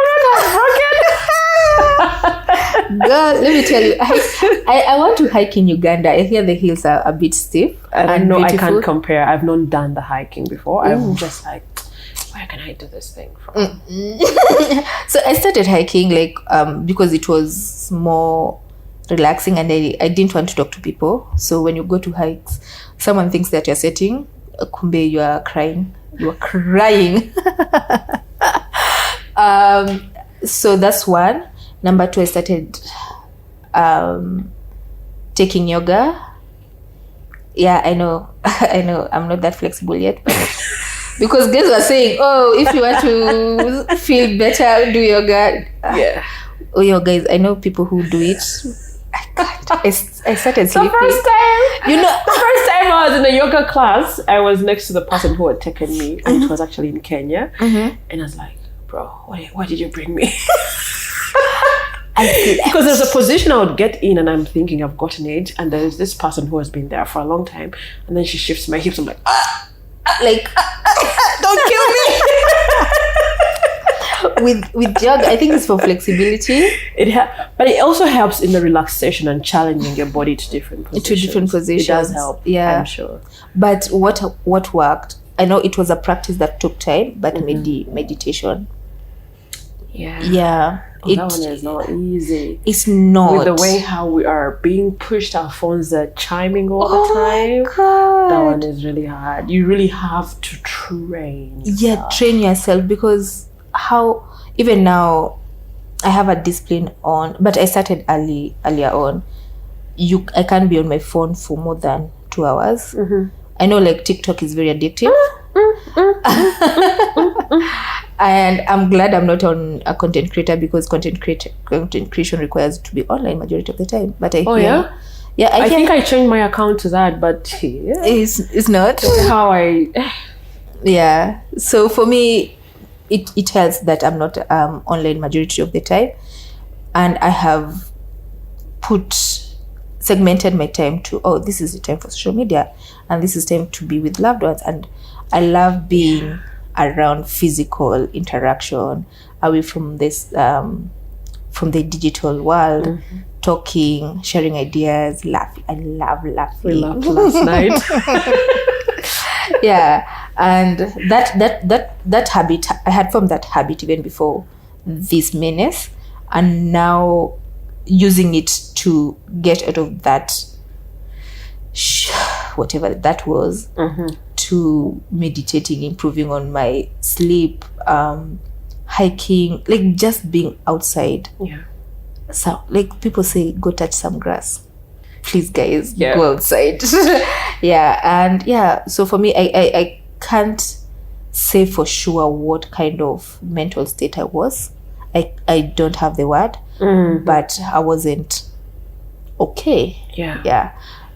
[SPEAKER 1] not
[SPEAKER 2] Girl, let me tell you, I want to hike in Uganda. I hear the hills are a bit steep and
[SPEAKER 1] no,
[SPEAKER 2] beautiful.
[SPEAKER 1] I can't compare. I've not done the hiking before. I'm just like, where can I do this thing from?
[SPEAKER 2] So I started hiking because it was more relaxing, and I didn't want to talk to people. So when you go to hikes, someone thinks that you're sitting, kumbe you are crying. You are crying. So that's one. Number 2, I started taking yoga. Yeah, I know. I know I'm not that flexible yet, but because girls were saying, oh, if you want to feel better, do yoga.
[SPEAKER 1] Yeah.
[SPEAKER 2] Oh, yo, guys, I know people who do it. I can't. I started sleeping.
[SPEAKER 1] The first time I was in a yoga class, I was next to the person who had taken me, and it was actually in Kenya. And I was like, bro, why did you bring me? Because there's a position I would get in, and I'm thinking I've gotten it, and there's this person who has been there for a long time, and then she shifts my hips. I'm like,
[SPEAKER 2] don't kill me. With yoga, I think it's for flexibility.
[SPEAKER 1] But it also helps in the relaxation and challenging your body to different positions. It does help.
[SPEAKER 2] Yeah,
[SPEAKER 1] I'm sure.
[SPEAKER 2] But what worked? I know it was a practice that took time, but meditation. Yeah.
[SPEAKER 1] That one is not easy.
[SPEAKER 2] It's not.
[SPEAKER 1] With the way how we are being pushed, our phones are chiming all the time.
[SPEAKER 2] God.
[SPEAKER 1] That one is really hard. You really have to train yourself.
[SPEAKER 2] Yeah, train yourself, because even now I have a discipline on, but I started earlier on. I can't be on my phone for more than 2 hours. I know TikTok is very addictive. And I'm glad I'm not on a content creator, because content creation requires to be online majority of the time. But I think
[SPEAKER 1] I changed my account to that, but
[SPEAKER 2] it's not
[SPEAKER 1] how I.
[SPEAKER 2] Yeah. So for me, it helps that I'm not online majority of the time, and I have segmented my time to, this is the time for social media, and this is time to be with loved ones. And I love being around physical interaction, away from this from the digital world, talking, sharing ideas, laughing. I love laughing.
[SPEAKER 1] We laughed last night.
[SPEAKER 2] Yeah, and that habit, I had formed that habit even before this menace, and now using it to get out of that whatever that was, to meditating, improving on my sleep, hiking, just being outside.
[SPEAKER 1] Yeah.
[SPEAKER 2] So people say, go touch some grass. Please, guys, go outside. Yeah. And so for me, I can't say for sure what kind of mental state I was. I don't have the word, but I wasn't okay. Yeah.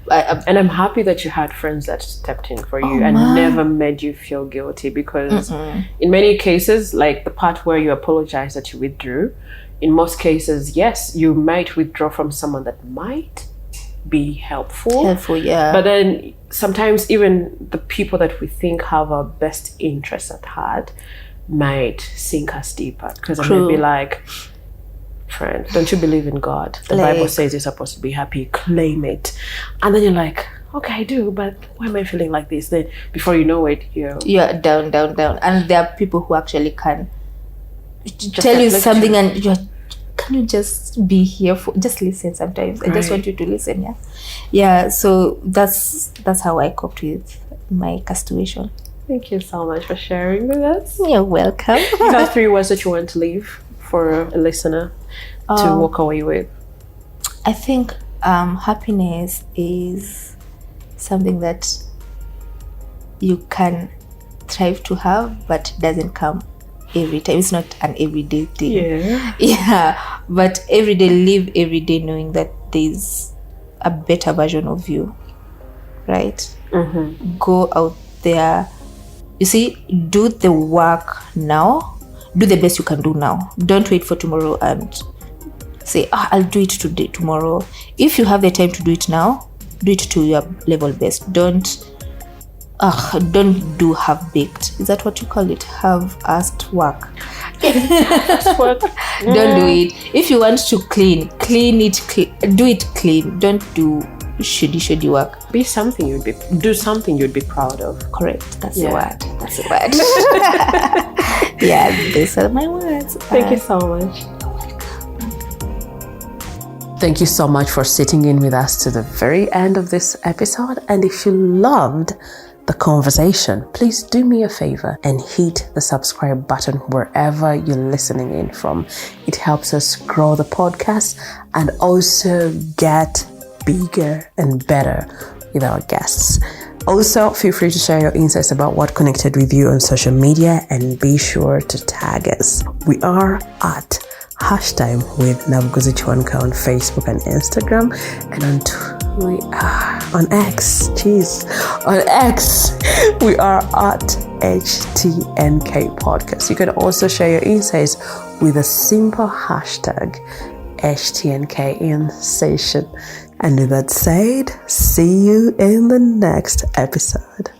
[SPEAKER 1] And I'm happy that you had friends that stepped in for you and never made you feel guilty, because in many cases, the part where you apologize that you withdrew, in most cases, yes, you might withdraw from someone that might be helpful.
[SPEAKER 2] Yeah.
[SPEAKER 1] But then sometimes even the people that we think have our best interests at heart might sink us deeper, because I might be like, friend, don't you believe in God? The Bible says you're supposed to be happy, claim it. And then you're like, okay, I do, but why am I feeling like this? Then before you know it, you're
[SPEAKER 2] down. And there are people who actually can tell you something, and can you just be here just listen sometimes? I just want you to listen. Yeah. So that's how I coped with my situation.
[SPEAKER 1] Thank you so much for sharing with us.
[SPEAKER 2] You're welcome.
[SPEAKER 1] You have 3 words that you want to leave for a listener to walk away with?
[SPEAKER 2] I think happiness is something that you can thrive to have, but doesn't come every time. It's not an everyday thing. But every day, live every day knowing that there's a better version of you, right? Go out there, you see, do the work now, do the best you can do now. Don't wait for tomorrow and say, I'll do it today, tomorrow. If you have the time to do it now, do it to your level best. Don't do half-baked. Is that what you call it? Half-assed work. Don't do it. If you want to clean it, do it clean. Don't do shoddy work.
[SPEAKER 1] Do something you'd be proud of.
[SPEAKER 2] Correct. That's the word. Yeah, these are my words.
[SPEAKER 1] Thank you so much. Thank you so much for sitting in with us to the very end of this episode. And if you loved the conversation, please do me a favor and hit the subscribe button wherever you're listening in from. It helps us grow the podcast and also get bigger and better with our guests. Also, feel free to share your insights about what connected with you on social media and be sure to tag us. We are at #time with Nabuguzi Chwanka on Facebook and Instagram, and on X we are at HTNK Podcast. You can also share your insights with a simple hashtag HTNK in session. And with that said, see you in the next episode.